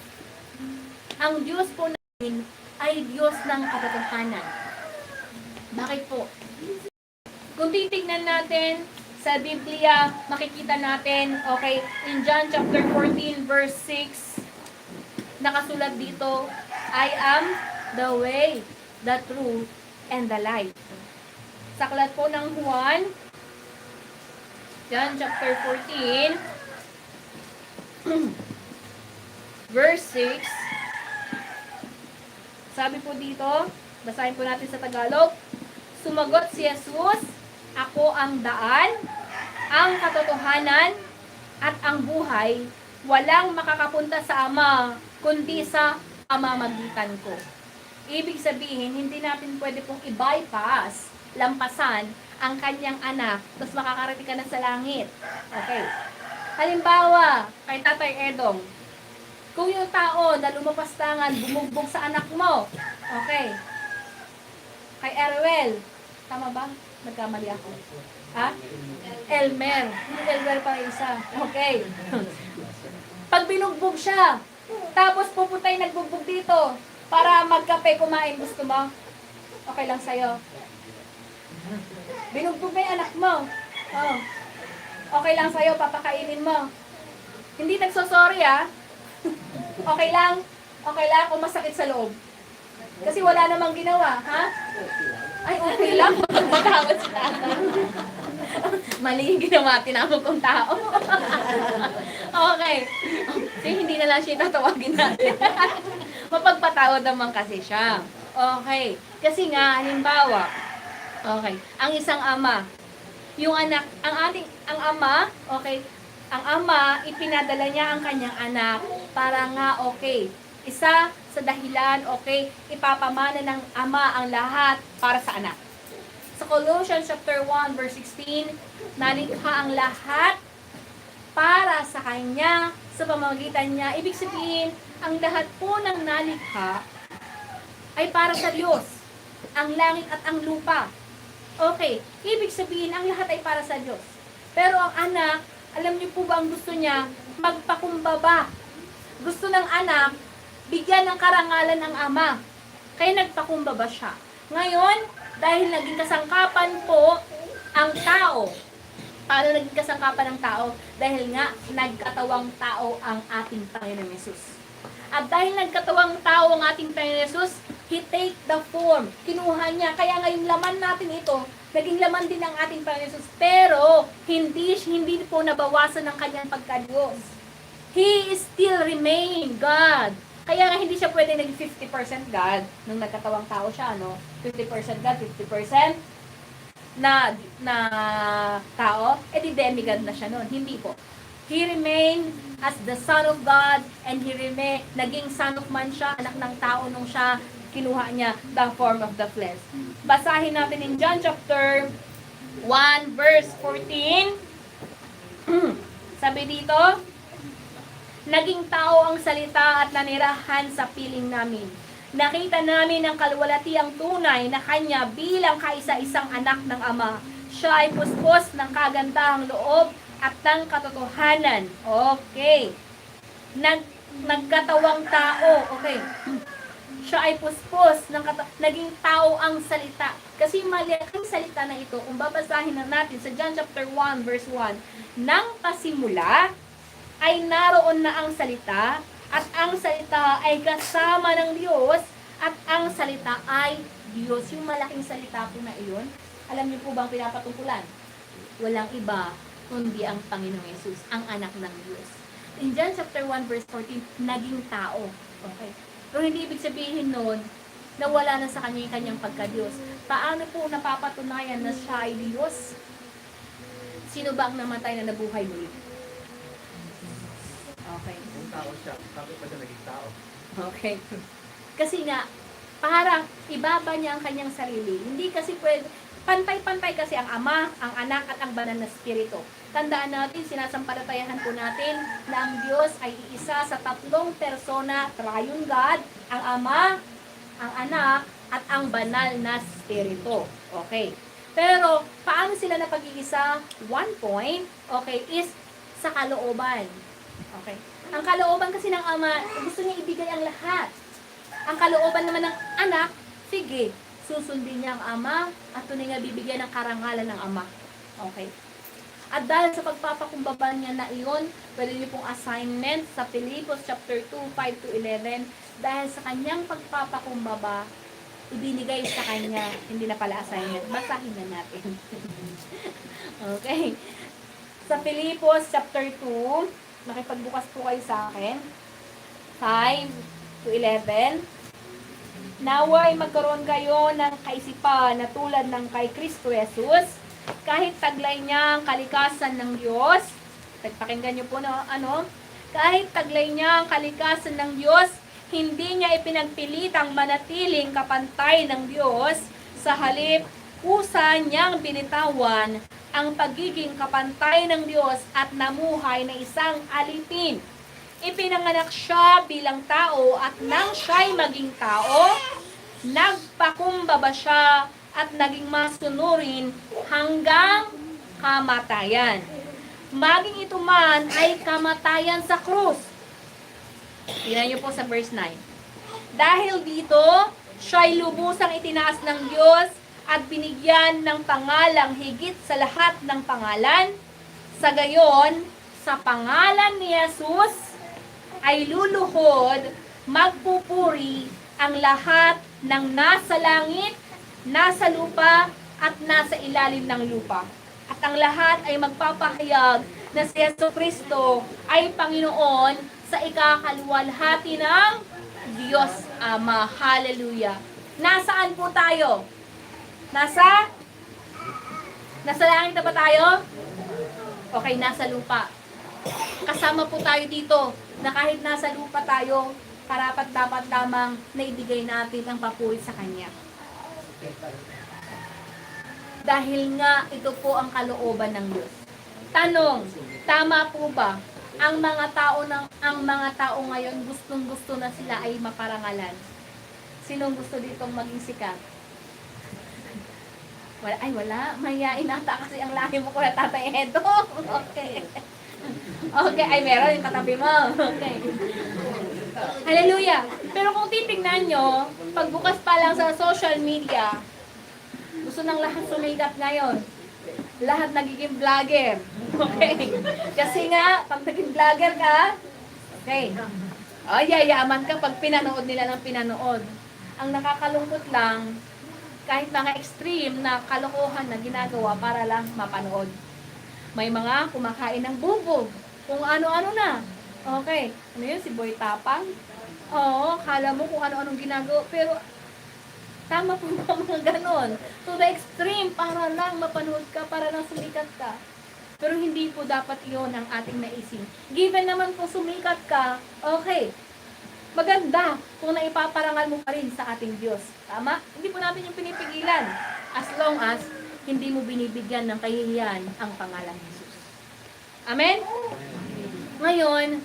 Ang Diyos po natin ay Diyos ng katotohanan. Bakit po? Kung titignan natin sa Biblia, makikita natin, okay, in John chapter 14 verse 6, nakasulat dito, I am the way, the truth, and the life. Sa aklat po ng Juan, John chapter 14, verse 6, sabi po dito, basahin po natin sa Tagalog, sumagot si Jesus, ako ang daan, ang katotohanan, at ang buhay, walang makakapunta sa Ama, kundi sa pamamagitan ko. Ibig sabihin, hindi natin pwede pong i-bypass, lampasan, ang kanyang anak, tapos makakarating ka na sa langit. Okay. Halimbawa, kay Tatay Edong, kung yung tao na lumapastangan, bumugbog sa anak mo, okay. Kay Erwel, tama ba? Nagkamali ako. Ha? Elmer. Hindi Elmer pa isa. Okay. Pag binugbog siya, tapos pupuntay nagbugbog dito, para magkape, kumain, gusto mo? Okay lang sa'yo. Binugbog na yung anak mo. Oh. Okay lang sa'yo, papakainin mo. Hindi nagsosorry Okay lang. Okay lang kung masakit sa loob. Kasi wala namang ginawa, ha? Ay, okay lang. Matawad si tata. Mali yung ginawa, tinawag kong tao. Okay. Kasi hindi na lang siya tatawagin natin. Mapagpatawad naman kasi siya. Okay. Kasi nga, halimbawa, okay, ang isang ama, yung anak, ang ama, okay, ang ama, ipinadala niya ang kanyang anak para nga, okay, isa sa dahilan, okay, ipapamana ng ama ang lahat para sa anak. Sa Colossians chapter 1 verse 16, nalikha ang lahat para sa kanya, sa pamamagitan niya. Ibig sabihin, ang lahat po ng nalikha ay para sa Diyos. Ang langit at ang lupa. Okay, ibig sabihin, ang lahat ay para sa Diyos. Pero ang anak, alam niyo po ba ang gusto niya? Magpakumbaba. Gusto ng anak, bigyan ng karangalan ang ama. Kaya nagpakumbaba siya. Ngayon, dahil naging kasangkapan po ang tao. Paano naging kasangkapan ng tao? Dahil nga, nagkatawang tao ang ating Panginoon Yesus. At dahil nagkatawang tao ang ating Panginoon Yesus, He take the form. Kinuha niya. Kaya ngayong laman natin ito, naging laman din ng ating Panginoon Yesus. Pero, hindi po nabawasan ng kanyang pagka-Diyos. He is still remain God. Kaya nga hindi siya pwede naging 50% God nung nagkatawang tao siya, no? 50% God, 50% na tao, edi demigod na siya noon. Hindi po. He remained as the Son of God and He remained, naging Son of Man siya, anak ng tao nung siya kinuha niya the form of the flesh. Basahin natin in John chapter 1 verse 14. Sabi dito, naging tao ang salita at nanirahan sa piling namin. Nakita namin ang kaluwalhatiang tunay na kanya bilang kaisa-isang anak ng Ama. Siya ay puspos ng kagandahang loob at ng katotohanan. Okay. Nagkatawang tao. Okay. Siya ay puspos ng naging tao ang salita. Kasi mali ang salita na ito, kung babasahin na natin sa John chapter 1 verse 1, nang pasimula ay naroon na ang salita, at ang salita ay kasama ng Diyos, at ang salita ay Diyos. Yung malaking salita po na iyon, alam niyo po bang pinapatungkulan? Walang iba, kundi ang Panginoong Yesus, ang anak ng Diyos. In John chapter 1 verse 14, naging tao. Okay. Pero hindi ibig sabihin nun, na wala na sa kanya yung kanyang pagka-Diyos. Paano po napapatunayan na siya ay Diyos? Sino ba ang namatay na nabuhay muli? Okay. Kung tao siya, bakit pa siya naging tao? Okay. Kasi nga, parang ibaba niya ang kanyang sarili. Hindi kasi pwede, pantay-pantay kasi ang Ama, ang Anak, at ang Banal na Espiritu. Tandaan natin, sinasampalatayahan po natin na ang Diyos ay iisa sa tatlong persona, triune God, ang Ama, ang Anak, at ang Banal na Espiritu. Okay. Pero, paano sila na pag-iisa? One point, okay, is sa kalooban. Okay. Ang kalooban kasi ng Ama, gusto niya ibigay ang lahat. Ang kalooban naman ng Anak, sige, susundin niya ang Ama, at tunay nga bibigyan ng karangalan ng Ama. Okay? At dahil sa pagpapakumbaba niya na iyon, pwede niyo pong assignment sa Filipos chapter 2, 5-11, dahil sa kanyang pagpapakumbaba, ibinigay sa kanya, hindi na pala assignment, basahin na natin. Okay. Sa Filipos chapter 2, makipagbukas po kayo sa akin, 5-11, naway magkaroon kayo ng kaisipan na tulad ng kay Kristo Jesus, kahit taglay niya ang kalikasan ng Diyos, pakinggan niyo po na kahit taglay niya ang kalikasan ng Diyos, hindi niya ipinagpilitang manatiling kapantay ng Diyos, sa halip, kusa niyang binitawan ang pagiging kapantay ng Diyos at namuhay na isang alipin. Ipinanganak siya bilang tao at nang siya'y maging tao, nagpakumbaba siya at naging masunurin hanggang kamatayan. Maging ito man ay kamatayan sa krus. Tingnan niyo po sa verse 9. Dahil dito, siya'y lubusang itinaas ng Diyos at binigyan ng pangalang higit sa lahat ng pangalan. Sa gayon, sa pangalan ni Jesus, ay luluhod, magpupuri ang lahat ng nasa langit, nasa lupa, at nasa ilalim ng lupa. At ang lahat ay magpapahayag na si Jesucristo ay Panginoon sa ikakaluwalhati ng Diyos Ama. Hallelujah. Nasaan po tayo? Nasa langit na ba tayo? Okay, nasa lupa. Kasama po tayo dito na kahit nasa lupa tayo, karapat dapat lamang na ibigay natin ang papuri sa Kanya. Dahil nga ito po ang kalooban ng Diyos. Tanong, tama po ba ang mga tao ngayon gustong-gusto na sila ay maparangalan? Sinong gusto ditong maging sikat? Wala. Mahihain ata kasi ang lahi mo ko na Tatay Edo. Okay. Okay, meron yung katabi mo. Okay. Hallelujah. Pero kung titignan nyo, pagbukas pa lang sa social media, gusto ng lahat sumikat ngayon. Lahat nagiging vlogger. Okay. Kasi nga, pag naging vlogger ka, okay. Yayaman ka pag pinanood nila ng pinanood. Ang nakakalungkot lang, kahit mga extreme na kalokohan na ginagawa para lang mapanood. May mga kumakain ng bubog, kung ano-ano na. Okay, ano yun, si Boy Tapang? Oo, kala mo kung ano-anong ginagawa, pero tama po ba mga ganon? To the extreme, para lang mapanood ka, para lang sumikat ka. Pero hindi po dapat iyon ang ating naising. Given naman kung sumikat ka, okay, maganda kung naipaparangal mo pa rin sa ating Diyos. Tama? Hindi po natin yung pinipigilan. As long as hindi mo binibigyan ng kahihiyan ang pangalan ni Jesus. Amen? Ngayon,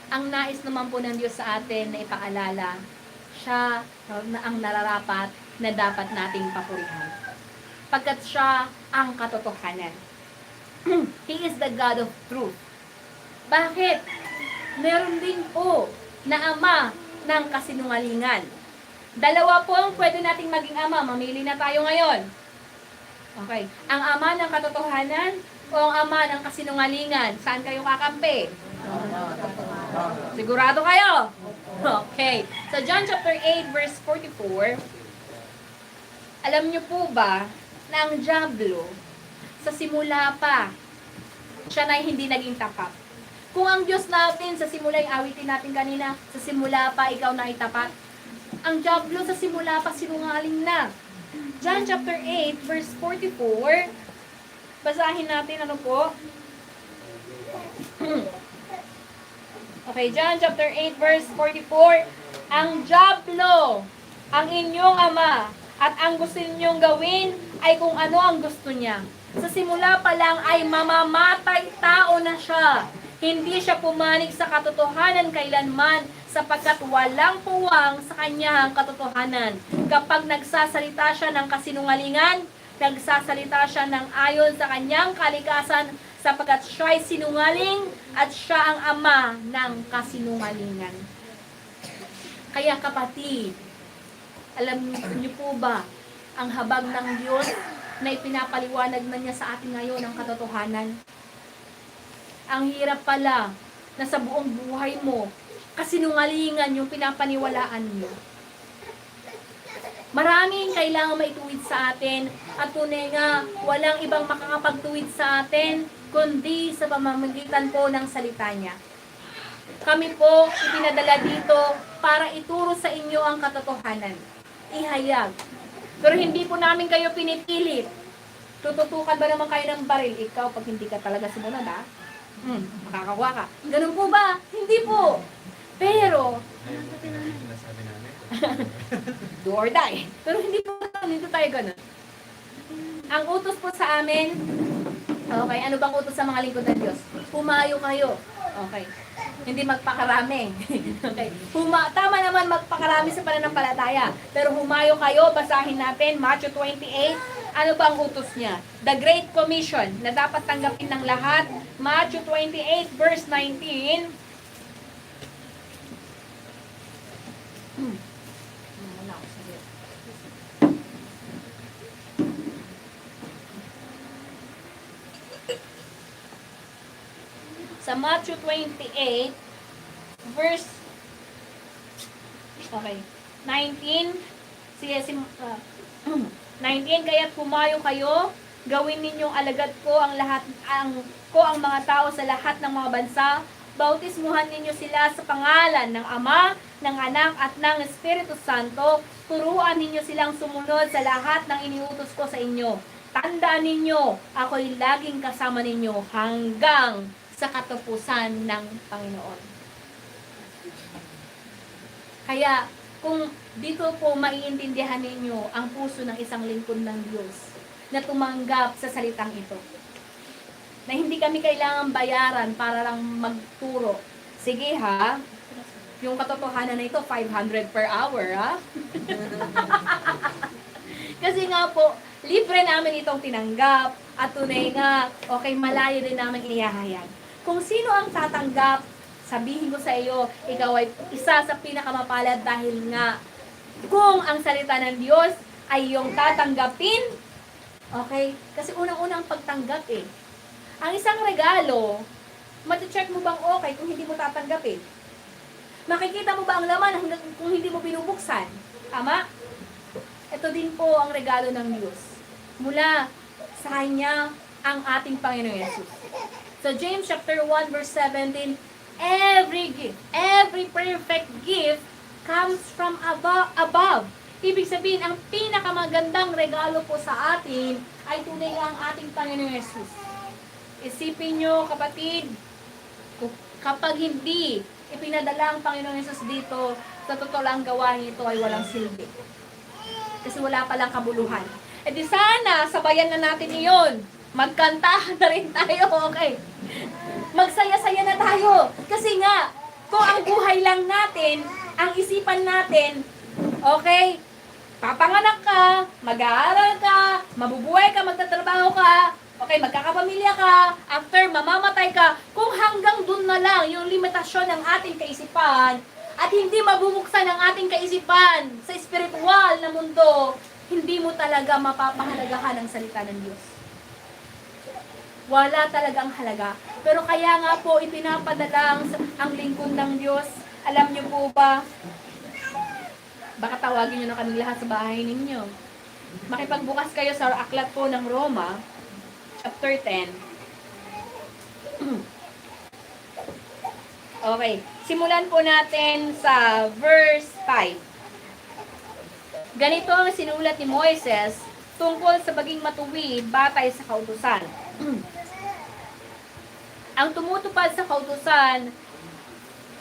ang nais naman po ng Diyos sa atin na ipaalala, siya na ang nararapat na dapat nating papurihan. Pagkat siya ang katotohanan. He is the God of truth. Bakit? Meron din po na ama ng kasinungalingan. Dalawa po ang pwede nating maging ama. Mamili na tayo ngayon. Okay. Ang ama ng katotohanan o ang ama ng kasinungalingan? Saan kayo kakampi? Sigurado kayo? Okay. So, John chapter 8, verse 44. Alam niyo po ba na ang dyablo, sa simula pa, siya na hindi naging tapat? Kung ang Diyos natin, sa simula yung awitin natin kanina, sa simula pa, ikaw na itapat. Ang dyablo sa simula pa, sinungaling na. John chapter 8, verse 44. Basahin natin, ano po? Okay, John chapter 8, verse 44. Ang dyablo, ang inyong ama, at ang gusto ninyong gawin ay kung ano ang gusto niya. Sa simula pa lang ay mamamatay tao na siya. Hindi siya pumanig sa katotohanan kailanman sapagkat walang puwang sa kanyang katotohanan. Kapag nagsasalita siya ng kasinungalingan, nagsasalita siya ng ayon sa kanyang kalikasan sapagkat siya ay sinungaling at siya ang ama ng kasinungalingan. Kaya kapatid, Alam niyo po ba, ang habag ng Diyos na ipinapaliwanag na niya sa atin ngayon ang katotohanan? Ang hirap pala na sa buong buhay mo, kasinungalingan yung pinapaniwalaan niyo. Maraming kailangan maituwid sa atin at tunay nga walang ibang makakapagtuwid sa atin kundi sa pamamagitan po ng salita niya. Kami po ipinadala dito para ituro sa inyo ang katotohanan. Ihayag. Pero hindi po namin kayo pinipilit. Tututukan ba naman kayo ng baril? Ikaw, pag hindi ka talaga sumunod, makakakuha ka. Ganun po ba? Hindi po. Pero, do or die. Pero hindi tayo ganun. Ang utos po sa amin, okay, ano bang utos sa mga lingkod ng Diyos? Humayo kayo. Okay. Hindi magpakarami. Okay. Tama naman magpakarami sa pananampalataya. Pero humayo kayo, basahin natin, Matthew 28. Ano ba ang utos niya? The Great Commission na dapat tanggapin ng lahat. Matthew 28 verse 19. Sa Matthew 28 verse 19 19, kaya't humayo kayo, gawin ninyong alagad ko ang mga tao sa lahat ng mga bansa, bautismuhan ninyo sila sa pangalan ng Ama, ng Anak at ng Espiritu Santo, turuan ninyo silang sumunod sa lahat ng iniutos ko sa inyo. Tandaan ninyo, ako'y laging kasama ninyo hanggang sa katapusan ng Panginoon. Kaya, kung dito po maiintindihan ninyo ang puso ng isang lingkod ng Diyos na tumanggap sa salitang ito. Na hindi kami kailangan bayaran para lang magturo. Sige ha, yung katotohanan na ito, 500 per hour ha. Kasi nga po, libre namin itong tinanggap at tunay nga, okay, malayo din namin inihahayag. Kung sino ang tatanggap, sabihin ko sa iyo, ikaw ay isa sa pinakamapalad dahil nga kung ang salita ng Diyos ay yung tatanggapin, okay? Kasi unang-unang pagtanggap eh. Ang isang regalo, mati-check mo bang okay kung hindi mo tatanggapin? Makikita mo ba ang laman hanggang kung hindi mo binubuksan? Tama? Ito din po ang regalo ng Diyos. Mula sa Kanya ang ating Panginoon Yesus. So James chapter 1 verse 17, every gift, every perfect gift comes from above. Ibig sabihin, ang pinakamagandang regalo po sa atin ay tunay ang ating Panginoong Yesus. Isipin nyo, kapatid, kapag hindi ipinadala ang Panginoong Yesus dito, sa totoo lang gawain ito ay walang silbi. Kasi wala palang kabuluhan. E di sana, sabayan na natin iyon. Magkanta na rin tayo, okay? Magsaya-saya na tayo. Kasi nga, kung ang buhay lang natin, ang isipan natin, okay, papanganak ka, mag-aaral ka, mabubuhay ka, magtatrabaho ka, okay, magkakapamilya ka, after mamamatay ka, kung hanggang dun na lang yung limitasyon ng ating kaisipan, at hindi mabubuksan ang ating kaisipan sa spiritual na mundo, hindi mo talaga mapapahalagahan ang salita ng Diyos. Wala talagang halaga. Pero kaya nga po, ipinapadala ang lingkod ng Diyos. Alam niyo po ba, baka tawagin niyo na kami lahat sa bahay ninyo. Makipagbukas kayo sa aklat po ng Roma, chapter 10. Okay, simulan po natin sa verse 5. Ganito ang sinulat ni Moises tungkol sa pagiging matuwid batay sa kautusan. Ang tumutupad sa kautusan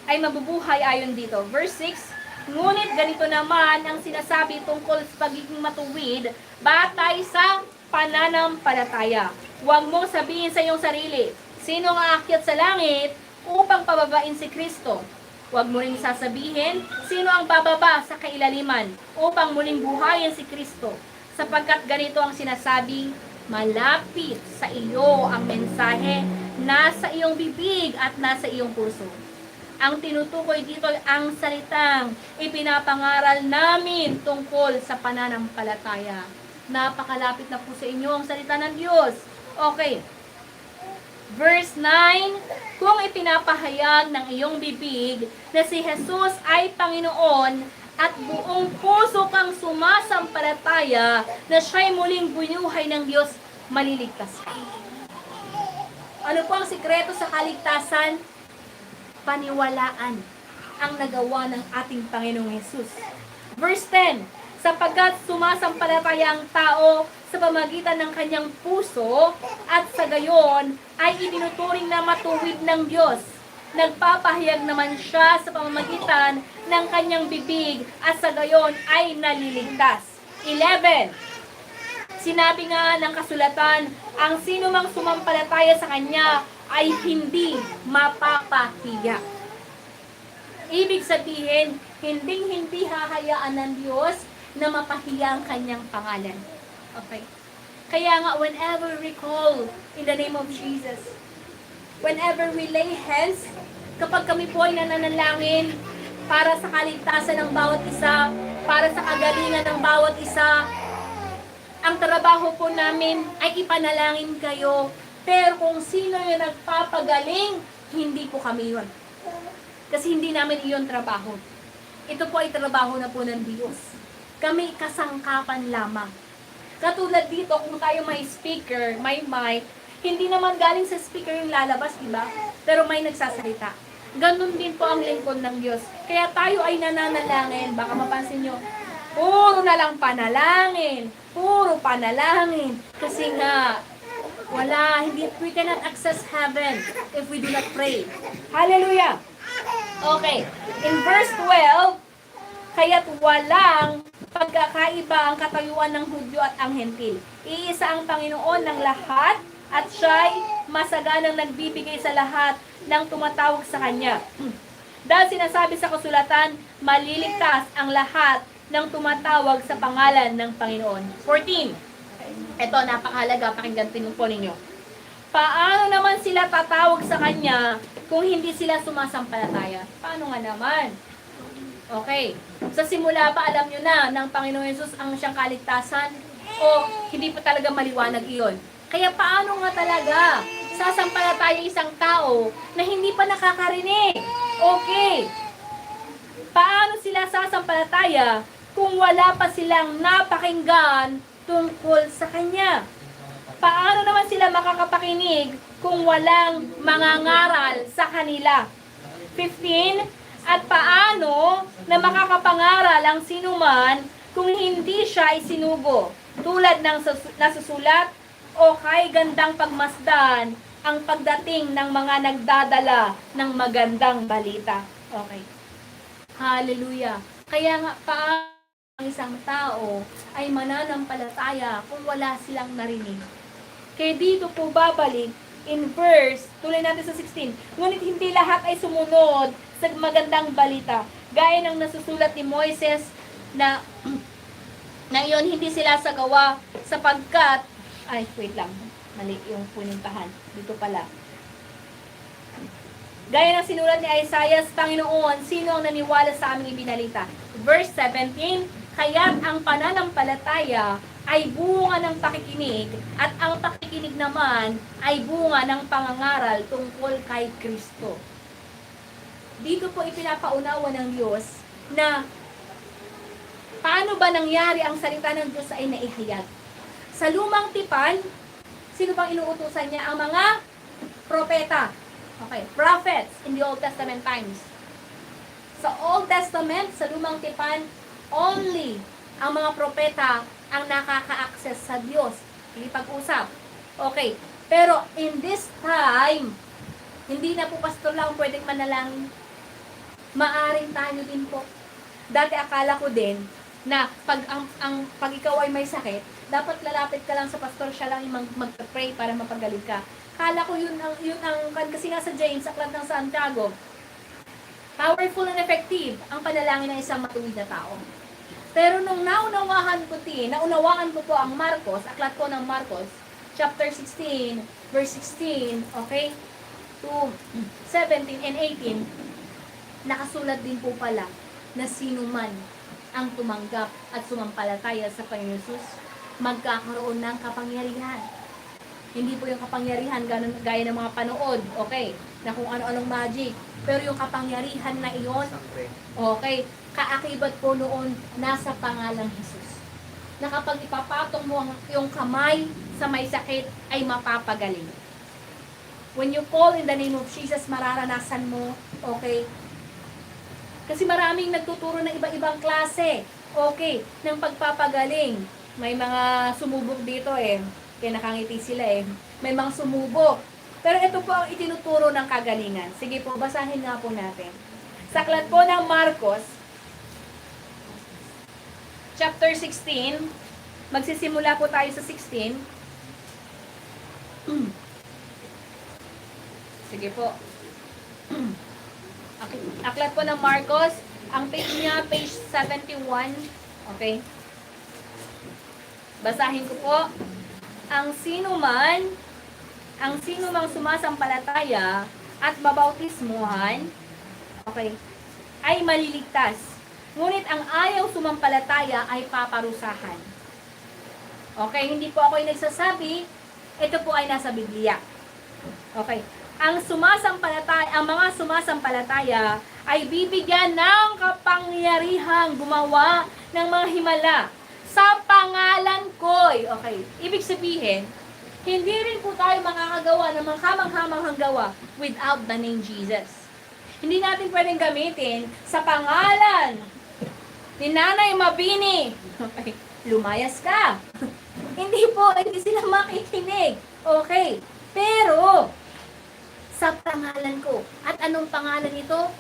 ay mabubuhay ayon dito. Verse 6, ngunit ganito naman ang sinasabi tungkol sa pagiging matuwid batay sa pananampalataya. Huwag mong sabihin sa iyong sarili, sino ang aakyat sa langit upang pababain si Kristo? Huwag mo rin sasabihin, sino ang bababa sa kailaliman upang muling buhayin si Kristo? Sapagkat ganito ang sinasabing, malapit sa iyo ang mensahe, nasa iyong bibig at nasa iyong puso. Ang tinutukoy dito ay ang salitang ipinapangaral namin tungkol sa pananampalataya. Napakalapit na po sa inyo ang salita ng Diyos. Okay. Verse 9, kung ipinapahayag ng iyong bibig na si Jesus ay Panginoon at buong puso kang sumasampalataya na siya'y muling binuhay ng Diyos, maliligtas ka. Ano po ang sikreto sa kaligtasan? Paniwalaan ang nagawa ng ating Panginoong Jesus. Verse 10, sapagkat sumasampalataya ang tao sa pamagitan ng kanyang puso at sa gayon ay itinuturing na matuwid ng Diyos. Nagpapahayag naman siya sa pamamagitan ng kanyang bibig at sa gayon ay naliligtas. 11. Sinabi nga ng kasulatan, ang sino mang sumampalataya sa kanya ay hindi mapapahiya. Ibig sabihin, hindi hahayaan ng Diyos na mapahiya ang kanyang pangalan. Okay? Kaya nga, whenever we call in the name of Jesus, whenever we lay hands, kapag kami po ay nananalangin para sa kaligtasan ng bawat isa, para sa kagalingan ng bawat isa, ang trabaho po namin ay ipanalangin kayo. Pero kung sino yung nagpapagaling, hindi po kami yun. Kasi hindi namin iyon trabaho. Ito po ay trabaho na po ng Diyos. Kami kasangkapan lamang. Katulad dito, kung tayo may speaker, may mic, hindi naman galing sa speaker yung lalabas, diba? Pero may nagsasalita. Ganun din po ang lingkod ng Diyos. Kaya tayo ay nananalangin. Baka mapansin nyo, puro na lang panalangin. Puro panalangin. Kasi nga, we cannot access heaven if we do not pray. Hallelujah! Okay. In verse 12, kaya't walang pagkakaiba ang katayuan ng Hudyo at ang Hentil. Iisa ang Panginoon ng lahat at siya'y masaganang nagbibigay sa lahat ng tumatawag sa Kanya. Dahil sinasabi sa kasulatan, maliligtas ang lahat ng tumatawag sa pangalan ng Panginoon. 14. Ito, napakahalaga, pakinggan po ninyo. Paano naman sila tatawag sa Kanya kung hindi sila sumasampalataya? Paano nga naman? Okay. Sa simula pa, alam nyo na ng Panginoon Jesus ang siyang kaligtasan o hindi pa talaga maliwanag iyon? Kaya paano nga talaga sasampalataya isang tao na hindi pa nakakarinig? Okay. Paano sila sasampalataya kung wala pa silang napakinggan tungkol sa Kanya? Paano naman sila makakapakinig kung walang mangangaral sa kanila? 15. At paano na makakapangaral ang sinuman kung hindi siya isinugo? Tulad ng nasusulat, o kay gandang pagmasdan ang pagdating ng mga nagdadala ng magandang balita. Okay. Hallelujah. Kaya nga, paano ang isang tao ay mananampalataya kung wala silang narinig? Kaya dito po babalik in verse, tuloy natin sa 16, ngunit hindi lahat ay sumunod sa magandang balita. Gaya ng nasusulat ni Moises na iyon hindi sila sagawa sapagkat, wait lang, mali yung punintahan. Dito pala. Gaya ng sinulat ni Isaiah, Panginoon, sino ang naniwala sa aming ibinalita? Verse 17, kaya't ang pananampalataya ay bunga ng pakikinig at ang pakikinig naman ay bunga ng pangangaral tungkol kay Kristo. Dito po ipinapaunawa ng Diyos na paano ba nangyari ang salita ng Diyos ay naihayag. Sa lumang tipan, sino bang inuutusan niya? Ang mga propeta. Okay, prophets in the Old Testament times. Sa Old Testament, sa lumang tipan, only ang mga propeta ang nakaka-access sa Diyos. Hindi pag-usap. Okay, pero in this time, hindi na po pastor lang pwedeng manalangin. Maaring tayo din po. Dati akala ko din na pag ikaw ay may sakit, dapat lalapit ka lang sa pastor, siya lang yung mag-pray para mapagaling ka. Kala ko yun ang kasi nga sa James, aklat ng Santiago, powerful and effective ang panalangin ng isang matuwid na tao. Pero nung naunawaan ko po ang Marcos, aklat ko ng Marcos, chapter 16, verse 16, okay, to 17 and 18, nakasulat din po pala na sino man ang tumanggap at sumampalataya sa Panginoon Jesus, magkakaroon ng kapangyarihan. Hindi po yung kapangyarihan gaya ng mga panood, okay, na kung ano-anong magic. Pero yung kapangyarihan na iyon, Sangre. okay, kaakibat po noon nasa pangalang Jesus. Na kapag ipapatong mo ang iyong kamay sa may sakit, ay mapapagaling. When you call in the name of Jesus, mararanasan mo, okay? Kasi maraming nagtuturo ng iba-ibang klase, okay, ng pagpapagaling. May mga sumubok dito kaya nakangiti sila May mga sumubok. Pero ito po ang itinuturo ng kagalingan. Sige po, basahin nga po natin. Sa aklat po ng Marcos, chapter 16, magsisimula po tayo sa 16. Sige po. Aklat po ng Marcos, ang page niya, page 71. Okay? Basahin ko po. Ang sino mang sumasampalataya at babautismuhan, okay, ay maliligtas. Ngunit ang ayaw sumampalataya ay paparusahan. Okay, hindi po ako yung nagsasabi, ito po ay nasa Biblia. Okay, ang mga sumasampalataya ay bibigyan ng kapangyarihang gumawa ng mga himala sa pangalan ko'y. Okay, ibig sabihin, hindi rin po tayo makakagawa ng mga kamanghamanghang gawa without the name Jesus. Hindi natin pwedeng gamitin sa pangalan ni Nanay Mabini. Okay, lumayas ka. Hindi sila makikinig. Okay, pero sa pangalan ko. At anong pangalan ito?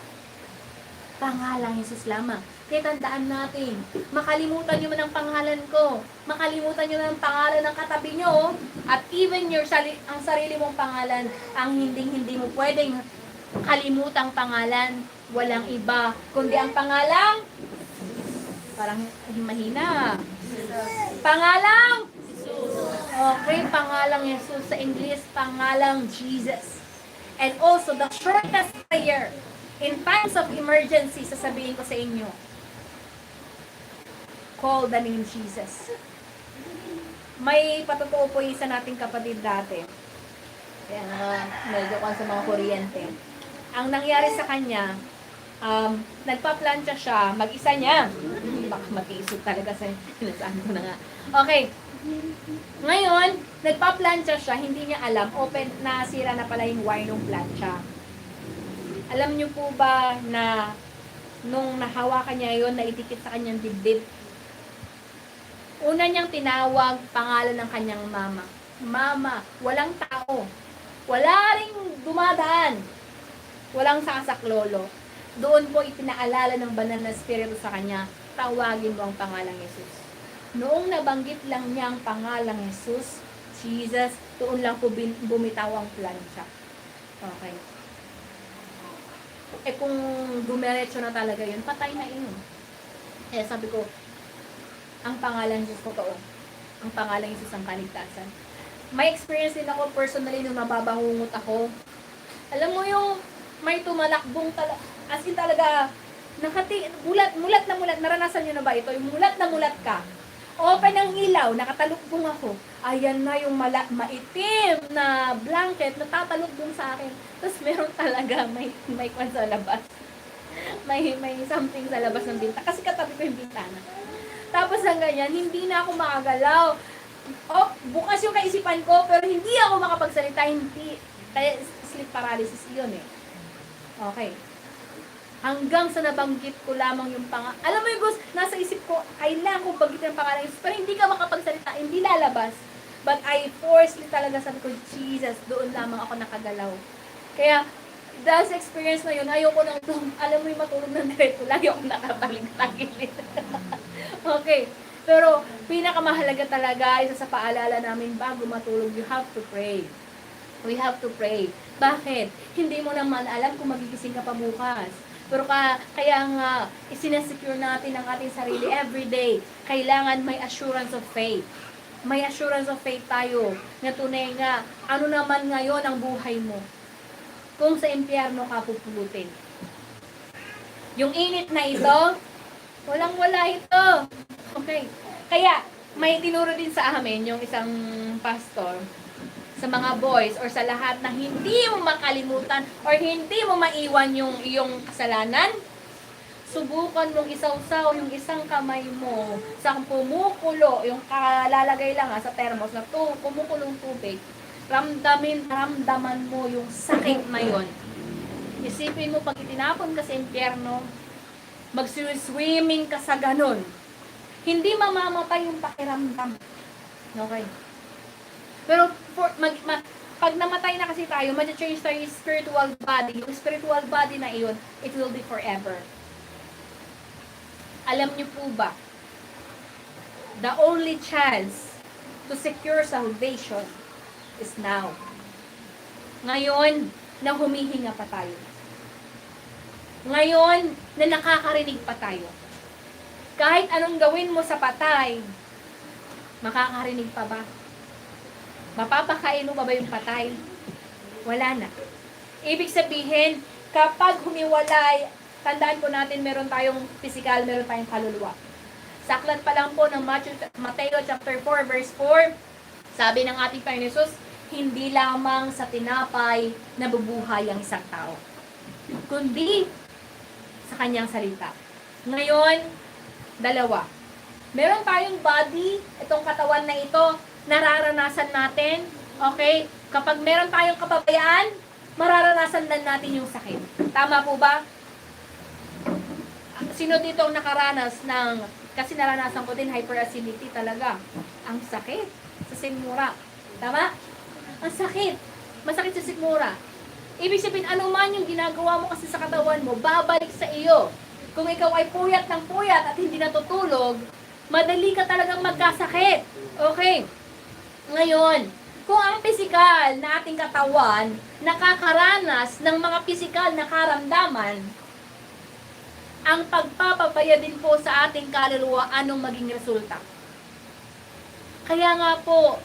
Pangalang Jesus lamang. Kaya tandaan natin, makalimutan nyo man ang pangalan ko, makalimutan nyo na ang pangalan ng katabi nyo, at even ang sarili mong pangalan, ang hindi mo pwedeng kalimutang pangalan, walang iba, kundi ang pangalang, parang mahina, pangalang, okay, pangalang Jesus, sa English, pangalang Jesus. And also, the shortest prayer, in times of emergency, sasabihin ko sa inyo, call the name Jesus. May patotoo po isa nating kapatid dati. Kaya medyo ko sa mga kuryente. Ang nangyari sa kanya, nagpa-plancha siya, mag-isa niya. Baka matiisip talaga sa sinasabi ko na nga. Okay. Ngayon, nagpa-plancha siya, hindi niya alam, nasira na pala yung wire ng plancha. Alam niyo po ba na nung nahawakan niya yon, naitikit sa kanyang dibdib? Una niyang tinawag pangalan ng kanyang mama. Mama, walang tao. Wala ring dumadaan. Walang sasaklolo. Doon po ipinaalala ng banal na espiritu sa kanya, tawagin mo ang pangalang Jesus. Noong nabanggit lang niya ang pangalang Jesus, doon lang po bumitaw ang plancha. Okay. Kung dumiretso na talaga yun, patay na yun. Kaya sabi ko, ang pangalan Jesus totoo. Ang pangalan Jesus ang kaligtasan. May experience din ako personally nung nababangungot ako. Alam mo yung may tumalakbong as in talaga, mulat na mulat. Naranasan nyo na ba ito? Yung mulat na mulat ka. Open ang ilaw, nakatalukbong ako. Ayan na yung maitim na blanket na tatalukbong sa akin. Tapos meron talaga, may kwan sa labas. May something sa labas ng bintana. Kasi katabi ko yung bintana. Tapos ang ganyan, hindi na ako makagalaw. Bukas yung kaisipan ko, pero hindi ako makapagsalita. Kaya sleep paralysis yun Okay. Hanggang sa nabanggit ko lamang yung pangalan. Alam mo yung Gus, nasa isip ko, kailangan kong banggitin ang pangalan Jesus, pero hindi ka makapagsalita, hindi lalabas. But I forcefully talaga sabi ko, Jesus, doon lamang ako nakagalaw. Kaya, dahil sa experience na yun, ayoko nang alam mo yung matulog ng diretso, lagi akong nakatalig-tagilid. Okay. Pero, pinakamahalaga talaga, isa sa paalala namin, bago matulog, you have to pray. We have to pray. Bakit? Hindi mo naman alam kung magigising ka pa bukas. Pero kaya nga, isinasecure natin ang ating sarili every day. Kailangan may assurance of faith. May assurance of faith tayo na tunay nga, ano naman ngayon ang buhay mo? Kung sa impyerno ka pupulutin. Yung init na ito, walang-wala ito. Okay. Kaya, may tinuro din sa amin yung isang pastor sa mga boys or sa lahat na hindi mo makalimutan or hindi mo maiwan yung iyong kasalanan. Subukan mong isawsaw yung isang kamay mo sa pumukulo, yung kalalagay lang sa termos na kumukulong tubig. Ramdaman mo yung sakit na yon. Isipin mo, pag itinapon ka sa impyerno, mag-swimming ka sa ganun. Hindi mamamatay yung pakiramdam. Okay. Pero pag namatay na kasi tayo, mag-change tayo yung spiritual body. Yung spiritual body na iyon, it will be forever. Alam niyo po ba, the only chance to secure salvation is now. Ngayon, na humihinga pa tayo. Ngayon, na nakakarinig pa tayo. Kahit anong gawin mo sa patay, makakarinig pa ba? Mapapakain mo ba yung patay? Wala na. Ibig sabihin, kapag humiwalay, tandaan po natin, meron tayong physical, meron tayong kaluluwa. Sa aklat pa lang po ng Mateo chapter 4, verse 4, sabi ng ating Panginoon Jesus, hindi lamang sa tinapay nabubuhay ang isang tao, kundi sa kanyang salita. Ngayon, dalawa. Meron tayong body, itong katawan na ito, nararanasan natin, okay? Kapag meron tayong kapabayaan, mararanasan din natin yung sakit. Tama po ba? Sino dito ang nakaranas ng, kasi naranasan ko din hyperacidity talaga. Ang sakit sa sikmura. Tama? Ang sakit. Masakit sa sikmura. Ibig sabihin, ano man yung ginagawa mo kasi sa katawan mo, babalik sa iyo. Kung ikaw ay puyat ng puyat at hindi natutulog, madali ka talagang magkasakit. Okay. Ngayon, kung ang pisikal na ating katawan nakakaranas ng mga pisikal na karamdaman, ang pagpapabaya din po sa ating kaluluwa, anong maging resulta? Kaya nga po,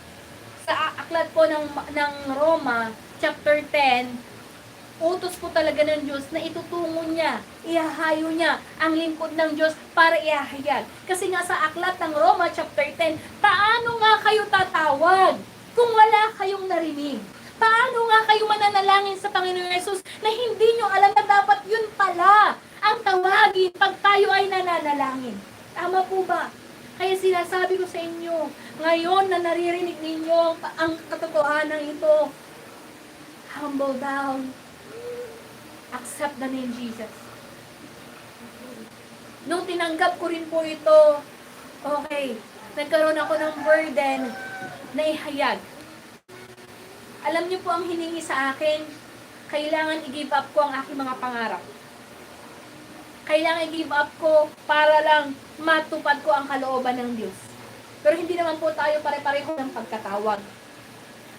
sa aklat po ng Roma, chapter 10, utos po talaga ng Diyos na itutungo niya, ihahayo niya ang lingkod ng Diyos para ihahayag. Kasi nga sa aklat ng Roma, chapter 10, paano nga kayo tatawag kung wala kayong narinig? Paano nga kayo mananalangin sa Panginoon Yesus na hindi nyo alam na dapat yun pala ang tawagin pag tayo ay nananalangin? Tama po ba? Kaya sinasabi ko sa inyo, ngayon na naririnig ninyo ang katotohanan ito, humble down, accept the name Jesus. Nung tinanggap ko rin po ito, okay, nagkaroon ako ng burden na ihayag. Alam niyo po ang hiningi sa akin, kailangan i-give up ko ang aking mga pangarap. Kailangan i-give up ko para lang matupad ko ang kalooban ng Diyos. Pero hindi naman po tayo pare-pareho ng pagkatawag.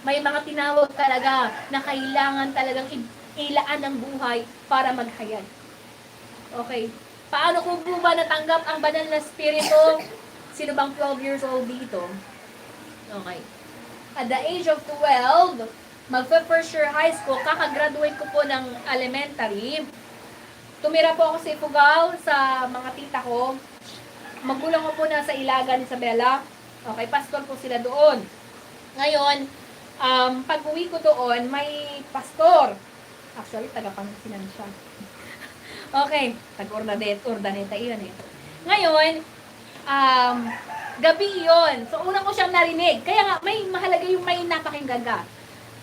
May mga tinawag talaga na kailangan talagang ilaan ng buhay para maghayag. Okay. Paano ko po ba natanggap ang banal na spirito? Sino bang 12 years old dito? Okay. At the age of 12, magpa-first year high school, kakagraduate ko po ng elementary. Tumira po ako sa Ifugao sa mga tita ko. Magulang ko po na sa Ilagan, Isabela. Okay, pastor po sila doon. Ngayon, pag uwi ko doon, may pastor. Actually, taga-Pangasinan siya. Okay, taga-Urdaneta iyon eh. Ngayon, gabi yon. So, unang ko siyang narinig. Kaya nga, may mahalaga yung may napakinggan ka.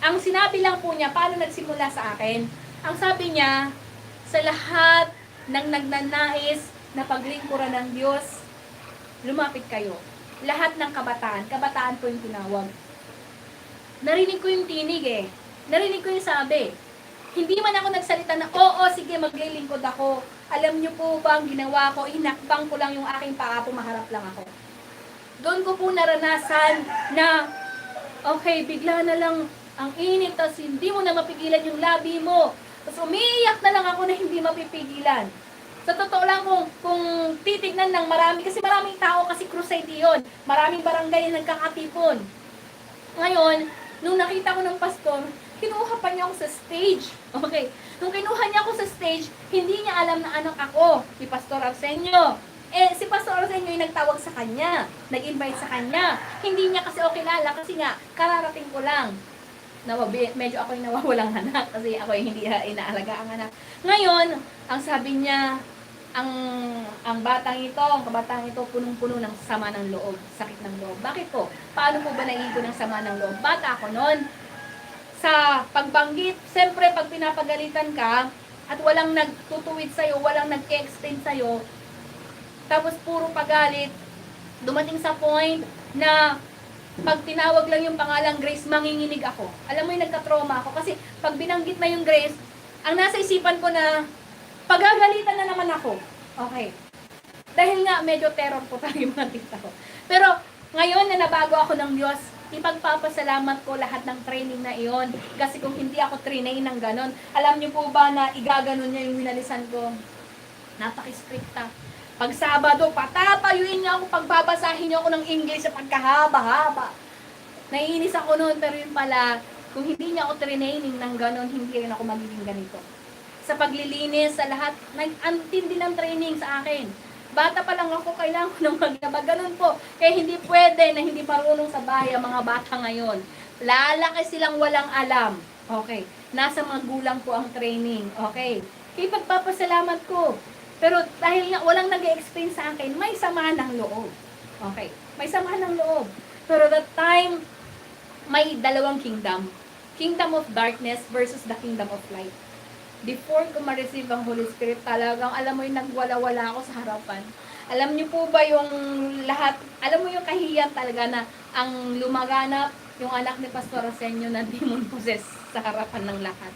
Ang sinabi lang po niya, paano nagsimula sa akin? Ang sabi niya, sa lahat ng nagnanais na paglingkuran ng Diyos, lumapit kayo. Lahat ng kabataan po yung tinawag. Narinig ko yung tinig eh. Narinig ko yung sabi. Hindi man ako nagsalita na, oo, sige, maglilingkod ako. Alam niyo po ba ang ginawa ko? Hinakbang ko lang yung aking paa, pumaharap lang ako. Doon ko po naranasan na, okay, bigla na lang ang init, tapos hindi mo na mapigilan yung labi mo. Tapos umiiyak na lang ako na hindi mapipigilan. Sa totoo lang, kung titignan ng marami, kasi maraming tao, kasi crusade yun. Maraming barangay na nagkakatipon. Ngayon, nung nakita ko ng pastor, kinuha pa niya ako sa stage. Okay. Nung kinuha niya ako sa stage, stage, hindi niya alam na anak ako, si Pastor Arsenio. Si Pastor Arsenio yung nagtawag sa kanya, nag-invite sa kanya. Hindi niya kasi ako kilala kasi nga, kararating ko lang. Medyo ako yung nawawalang anak kasi ako yung hindi inaalaga ang anak. Ngayon, ang sabi niya, ang kabatang ito punong-puno ng sama ng loob, sakit ng loob. Bakit po? Paano po ba naiipon ng sama ng loob? Bata ako noon. Sa pagbanggit, siyempre pag pinapagalitan ka at walang nagtutuwid sa'yo, walang nag-extend sa'yo, tapos puro pagalit, dumating sa point na pag tinawag lang yung pangalang Grace, manginginig ako. Alam mo yung nagka-trauma ako kasi pag binanggit na yung Grace, ang nasa isipan ko na pagagalitan na naman ako. Okay. Dahil nga medyo terror po tayo mga tita ko. Pero ngayon na nabago ako ng Diyos, ipagpapasalamat ko lahat ng training na iyon. Kasi kung hindi ako trainee ng ganon, alam niyo po ba na igaganon niya yung winalisan ko? Napaka-stricta. Pag Sabado, patatayuin niya ako, pagbabasahin niya ako ng English sa pagkahaba-haba. Naiinis ako noon, pero yun pala, kung hindi niya ako training ng ganon, hindi rin ako magiging ganito. Sa paglilinis, sa lahat, nag-antindi ng training sa akin. Bata pa lang ako, kailangan ko ng maglaba. Ganun po. Kaya hindi pwede na hindi marunong sa bahay ang mga bata ngayon. Lalaki silang walang alam. Okay. Nasa magulang po ang training. Okay. Kaya pagpapasalamat ko. Pero dahil nga walang nag-explain sa akin, may sama ng loob. Okay. May sama ng loob. Pero that time, may dalawang kingdom. Kingdom of darkness versus the kingdom of light. Before ko ma-receive ang Holy Spirit, talagang alam mo yung nagwala-wala ako sa harapan. Alam niyo po ba yung lahat, alam mo yung kahiyan talaga na ang lumaganap, yung anak ni Pastor Arsenio na demon possessed sa harapan ng lahat.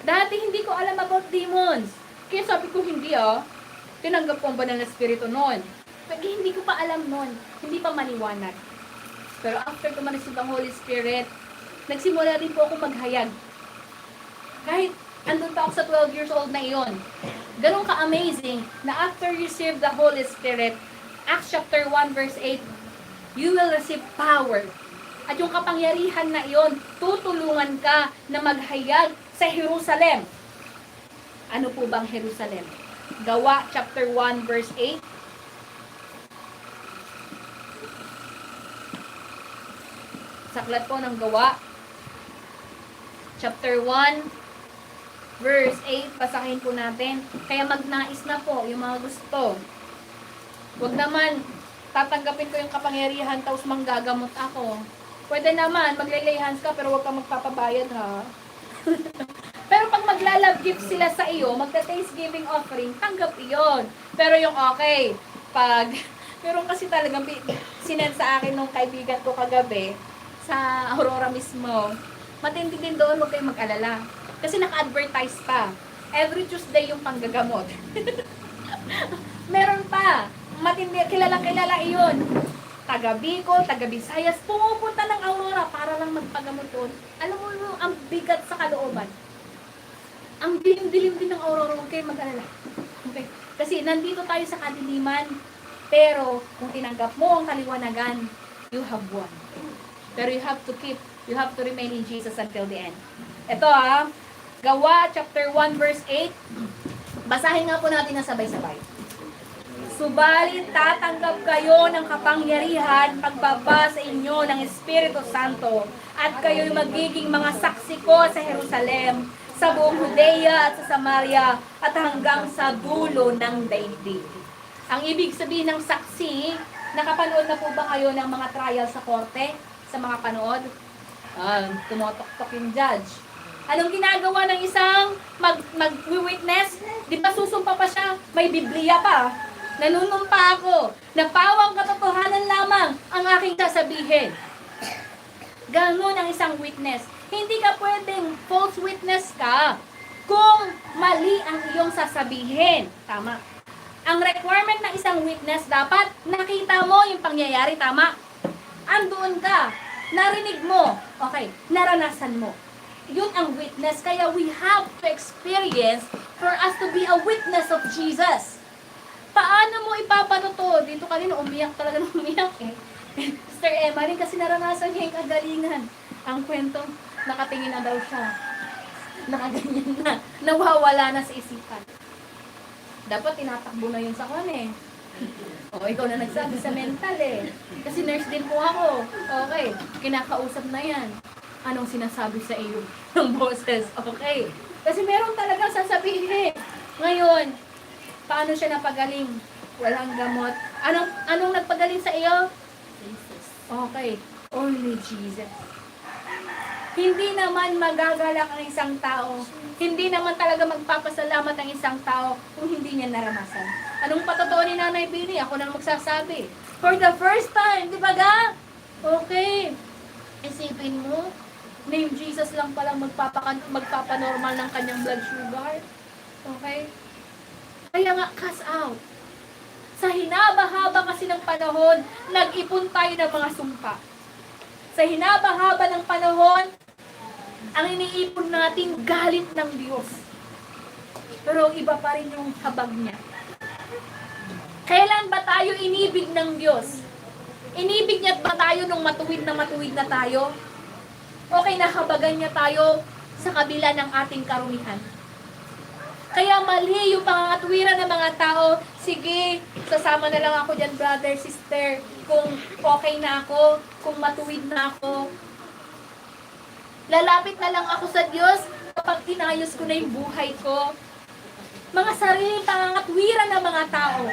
Dati hindi ko alam about demons. Kaya sabi ko hindi tinanggap ko ang banal na spirito noon. Pero hindi ko pa alam noon, hindi pa maliwanag. Pero after ko ma-receive ang Holy Spirit, nagsimula rin po ako maghayag. Kahit andun pa ako sa 12 years old na iyon. Ganun ka-amazing na after you receive the Holy Spirit, Acts chapter 1 verse 8, you will receive power. At yung kapangyarihan na iyon, tutulungan ka na maghayag sa Jerusalem. Ano po bang Jerusalem? Gawa chapter 1 verse 8. Saklat po ng Gawa chapter 1 verse 8, basahin po natin. Kaya magnais na po yung mga gusto. Huwag naman tatanggapin ko yung kapangyarihan tapos manggagamot ako. Pwede naman maglay hands ka pero huwag kang magpapabayad ha. Pero pag magla-love gift sila sa iyo, magta-thanksgiving offering, tanggap iyon. Pero yung okay, pag meron kasi talagang sinend sa akin nung kaibigan ko kagabi sa Aurora mismo. Matindi din doon, huwag kayong mag-alala. Kasi naka-advertise pa. Every Tuesday yung panggagamot. Meron pa. Matindi, kilala iyon. Taga Bicol, taga Visayas, pumupunta ng Aurora para lang magpagamot doon. Alam mo yung ang bigat sa kalooban. Ang dilim-dilim din ng Aurora, huwag kayong mag-alala. Okay? Kasi nandito tayo sa kadiliman, pero kung tinanggap mo ang kaliwanagan, you have won. Pero you have to remain in Jesus until the end. Ito Gawa chapter 1 verse 8. Basahin nga po natin na sabay-sabay. Subalit tatanggap kayo ng kapangyarihan pagbaba sa inyo ng Espiritu Santo at kayo'y magiging mga saksi ko sa Jerusalem, sa buong Judea at sa Samaria at hanggang sa dulo ng daigdig. Ang ibig sabihin ng saksi, nakapanood na po ba kayo ng mga trial sa korte? Sa mga panood? Tumotok-tok yung judge. Anong ginagawa ng isang mag-witness? Di ba susumpa pa siya? May Biblia pa. Nanunumpa ako. Napawang katotohanan lamang ang aking sasabihin. Ganon ang isang witness. Hindi ka pwedeng false witness ka kung mali ang iyong sasabihin. Tama. Ang requirement ng isang witness, dapat nakita mo yung pangyayari. Tama. Andoon ka. Narinig mo. Okay. Naranasan mo. Yun ang witness. Kaya we have to experience for us to be a witness of Jesus. Paano mo ipapano to? Dito kanina umiyak talaga ng umiyak Sister Emma rin kasi naranasan niya yung kagalingan. Ang kwentong nakatingin na daw siya. nakaganyan na, nawawala na sa isipan. Dapat tinatakbo na yun sa kwan eh. O, ikaw na nagsabi sa mental eh. Kasi nurse din po ako. Okay, kinakausap na yan. Anong sinasabi sa iyo ng boses? Okay. Kasi meron talagang sasabihin. Ngayon, paano siya napagaling? Walang gamot. Anong nagpagaling sa iyo? Okay. Only Jesus. Hindi naman magagalak ang isang tao. Hindi naman talaga magpapasalamat ang isang tao kung hindi niya naranasan. Anong patotoo ni Nanay Bini? Ako na magsasabi. For the first time, di ba ga? Okay. Isipin mo, name Jesus lang palang magpapanormal ng kanyang blood sugar. Okay? Kaya nga, cast out. Sa hinaba-haba kasi ng panahon, nag-ipon tayo ng mga sumpa. Sa hinaba-haba ng panahon, ang iniipon natin galit ng Diyos. Pero iba pa rin yung habag niya. Kailan ba tayo inibig ng Diyos? Inibig niya ba tayo nung matuwid na tayo? Okay, nahabagan niya tayo sa kabila ng ating karumihan. Kaya mali yung pangangatwiran ng mga tao. Sige, sasama na lang ako dyan, brother, sister. Kung okay na ako, kung matuwid na ako. Lalapit na lang ako sa Diyos kapag inayos ko na yung buhay ko. Mga sariling pangangatwiran ng mga tao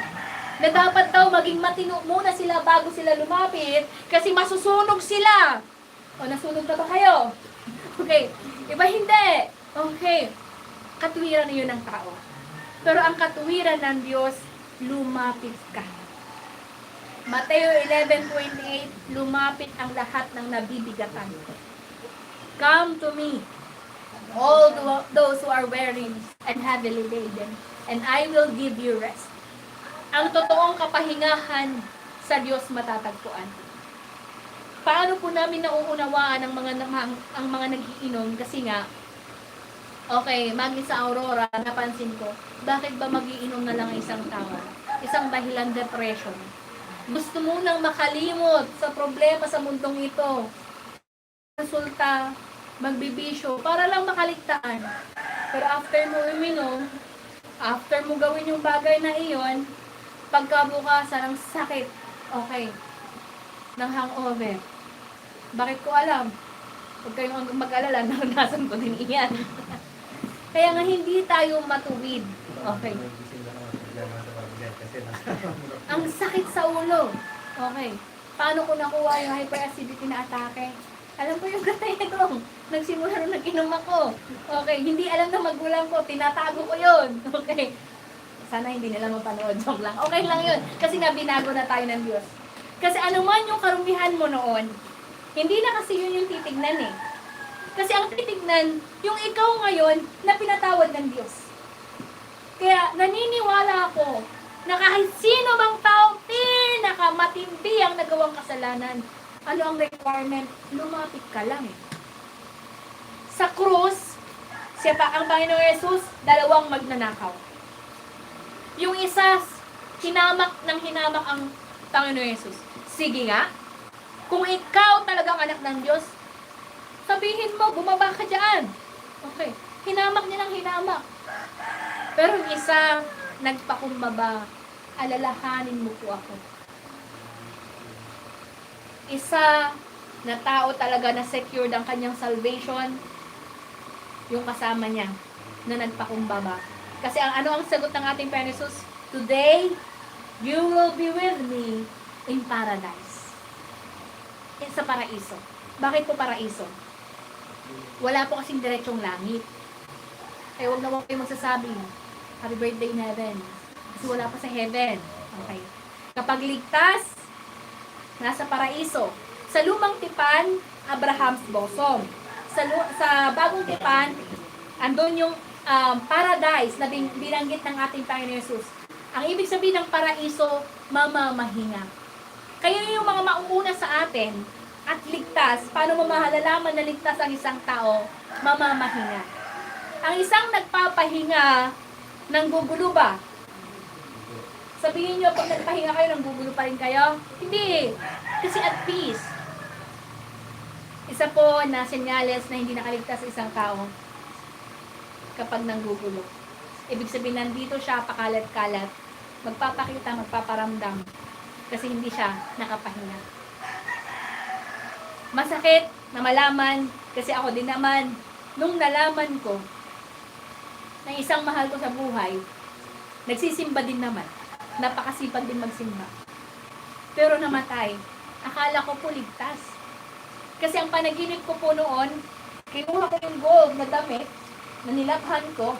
na dapat daw maging matino muna sila bago sila lumapit kasi masusunog sila. O, nasunog na ba kayo? Okay. Iba hindi. Okay. Katwiran na yun ng tao. Pero ang katwiran ng Diyos, lumapit ka. Mateo 11:28, lumapit ang lahat ng nabibigatan. Come to me, all those who are weary and heavily laden, and I will give you rest. Ang totoong kapahingahan sa Diyos matatagpuan. Paano po namin nauunawaan ang mga nagiinom? Kasi nga, okay, magi sa Aurora, napansin ko, bakit ba magiinom na lang ang isang tao? Isang dahilan, depression. Gusto mo nang makalimot sa problema sa mundong ito. Resulta, magbibisyo para lang makaligtaan. Pero after mo uminom, after mo gawin yung bagay na iyon, pagkabukasan ng sakit, okay, ng hangover. Bakit ko alam? Huwag kayong mag-alala, naranasan ko din iyan. Kaya nga hindi tayo matuwid. Okay. Ang sakit sa ulo. Okay. Paano ko nakuha yung hyperacidity na atake? Alam ko yung katay ito. Nagsimula nung nag-inom ako. Okay. Hindi alam ng magulang ko. Tinatago ko yun. Okay. Sana hindi nila mapanood. Joke lang. Okay lang yun. Kasi nga binago na tayo ng Diyos. Kasi anuman yung karumihan mo noon, hindi na kasi yun yung titignan eh. Kasi ang titignan, yung ikaw ngayon na pinatawad ng Diyos. Kaya naniniwala ako na kahit sino bang tao pinakamatindi ang nagawang kasalanan, ano ang requirement? Lumapit ka lang eh. Sa krus, ang Panginoong Yesus, dalawang magnanakaw. Yung isa, hinamak ang Panginoong Yesus. Sige nga, kung ikaw talagang anak ng Diyos, sabihin mo, bumaba ka dyan. Okay. Hinamak niya ng hinamak. Pero yung isa, nagpakumbaba, alalahanin mo po ako. Isa na tao talaga na secured ang kanyang salvation, yung kasama niya na nagpakumbaba. Kasi ano ang sagot ng ating Panginoon Jesus? Today, you will be with me in paradise. Sa paraiso. Bakit po paraiso? Wala po kasing diretsong langit. Kaya huwag na huwag kayo magsasabi, happy birthday in heaven. Kasi wala pa sa heaven. Okay. Kapag ligtas, nasa paraiso. Sa lumang tipan, Abraham's bosom. Sa bagong tipan, andun yung paradise na binanggit ng ating Panginoon Jesus. Ang ibig sabihin ng paraiso, mamamahinga. Kaya yung mga mauuna sa atin at ligtas, paano mo mahalalaman na ligtas ang isang tao? Mamamahinga. Ang isang nagpapahinga, nanggugulo ba? Sabihin nyo, pag nagpahinga kayo, nanggugulo pa rin kayo? Hindi. Kasi at peace. Isa po na senyales na hindi nakaligtas sa isang tao. kapag nanggugulo. Ibig sabihin, nandito siya, pakalat-kalat, magpapakita, magpaparamdam, kasi hindi siya nakapahinga. Masakit na malaman, kasi ako din naman, nung nalaman ko, na isang mahal ko sa buhay, nagsisimba din naman, napakasipag din magsimba. Pero namatay, akala ko po ligtas. Kasi ang panaginip ko po noon, kinuha ko yung gold na damit, na nilabhan ko,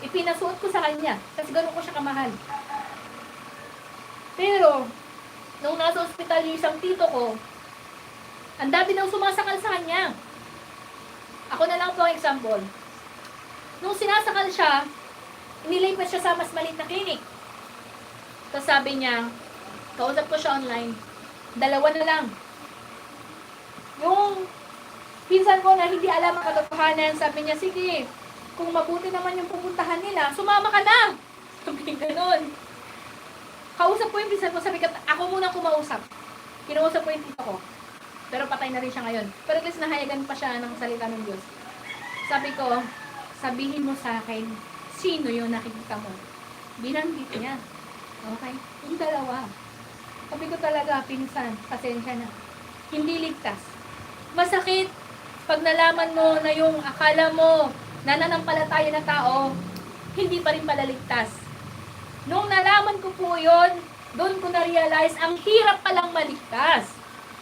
ipinasuot ko sa kanya, kasi gano'n ko siya kamahal. Pero, nung nasa ospital yung isang tito ko, ang dami nang sumasakal sa kanya. Ako na lang po ang example. Nung sinasakal siya, inilipat siya sa mas maliit na clinic. Tapos sabi niya, kausap ko siya online, 2 na lang. Yung pinsan ko na hindi alam ang katotohanan, sabi niya, sige, kung mabuti naman yung pupuntahan nila, sumama ka na. Sabi ganun. Kausap ko yung pinsan ko, sabi ko, ako muna kumausap. Kinausap ko yung tito ko. Pero patay na rin siya ngayon. Pero at least nahayagan pa siya ng salita ng Diyos. Sabi ko, sabihin mo sa akin, sino yung nakikita mo? Binanggit niya. Okay? Yung 2. Sabi ko talaga, pinsan, pasensya na. Hindi ligtas. Masakit pag nalaman mo na yung akala mo nananampalataya na tao, hindi pa rin pala ligtas. Nung nalaman ko po yun, doon ko na-realize, ang hirap palang maligtas.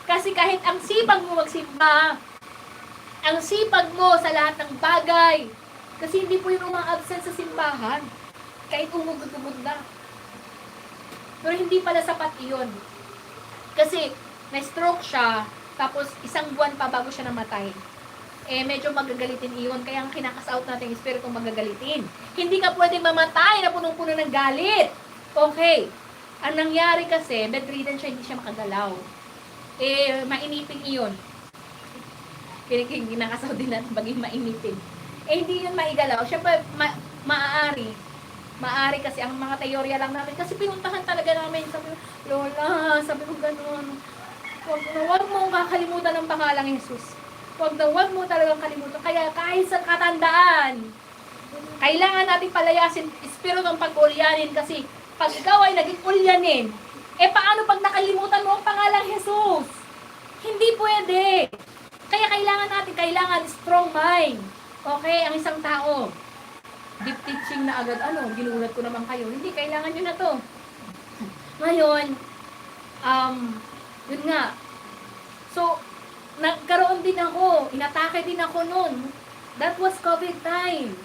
Kasi kahit ang sipag mo magsimba, ang sipag mo sa lahat ng bagay, kasi hindi po yung mga absent sa simbahan, kahit umugod-ugod na. Pero hindi pala sapat iyon. Kasi na-stroke siya, tapos 1 buwan pa bago siya namatay. Medyo magagalitin iyon. Kaya ang kinakas-out natin yung spiritong magagalitin. Hindi ka pwede mamatay na punong-puno ng galit. Okay. Ang nangyari kasi, bedridden siya, hindi siya makagalaw. Mainipin iyon. Kinakasaw din natin baging mainipin. Hindi yun maigalaw. Siyempre, maaari kasi ang mga teorya lang namin. Kasi pinuntahan talaga namin. Sabi ko, Lola, sabi ko gano'n. Huwag mong kakalimutan ng pangalang Jesus. Huwag mo talagang kalimutan. Kaya kahit sa katandaan, kailangan natin palayasin espiritu ng pag-ulyanin kasi pag ikaw ay naging ulyanin, paano pag nakalimutan mo ang pangalang Jesus? Hindi pwede. Kaya kailangan strong mind. Okay, ang isang tao. Deep teaching na agad, ginulat ko naman kayo. Hindi, kailangan nyo na to. Ngayon, yun nga. So, nagkaroon din ako, inatake din ako noon. That was COVID time.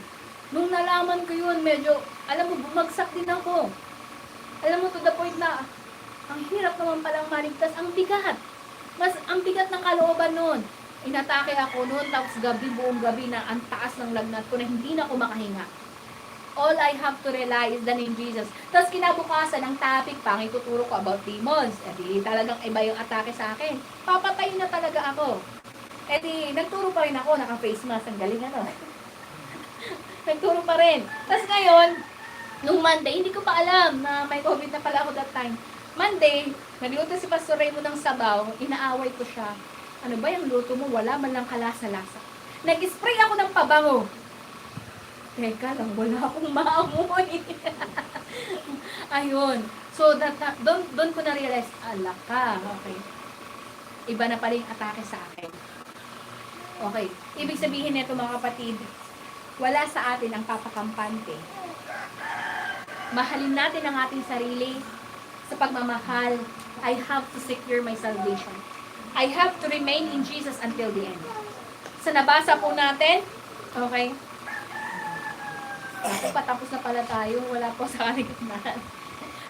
Nung nalaman ko yun, medyo, alam mo, bumagsak din ako. Alam mo, to the point na, ang hirap naman palang maligtas, ang bigat. Ang bigat ng kalooban noon. Inatake ako noon, tapos buong gabi na ang taas ng lagnat ko na hindi na ako makahinga. All I have to rely is the name Jesus. Tapos kinabukasan, ang topic pang ituturo ko about demons. Di talagang iba yung atake sa akin. Papatayin na talaga ako. Nagturo pa rin ako, naka-face mask. Ang galing Nagturo pa rin. Tapos ngayon, nung Monday, hindi ko pa alam na may COVID na pala ako that time. Monday, nagluto si Pastor Raymond ng sabaw, inaaway ko siya. Ano ba yung luto mo? Wala man lang kalasa-lasa. Nag-spray ako ng pabango. Teka lang, wala akong maamoy. Ayun. So, doon ko na-realize, ala ka. Okay. Iba na pala yung atake sa akin. Okay. Ibig sabihin nito mga kapatid, wala sa atin ang papakampante. Mahalin natin ang ating sarili sa pagmamahal. I have to secure my salvation. I have to remain in Jesus until the end. Sa nabasa po natin, okay, patapos na pala tayo, wala po sa kaligtaan.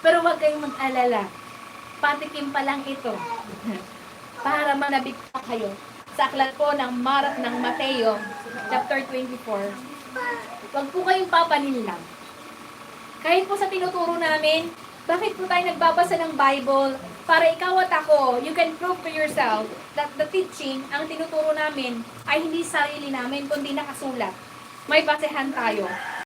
Pero huwag kayong mag-alala. Patikim pa lang ito. Para manabik pa kayo. Sa aklat po ng Mateo, chapter 24, huwag po kayong papaninlang. Kahit po sa tinuturo namin, bakit po tayo nagbabasa ng Bible? Para ikaw at ako, you can prove to yourself that the teaching, ang tinuturo namin, ay hindi sarili namin, kundi nakasulat. May basehan tayo.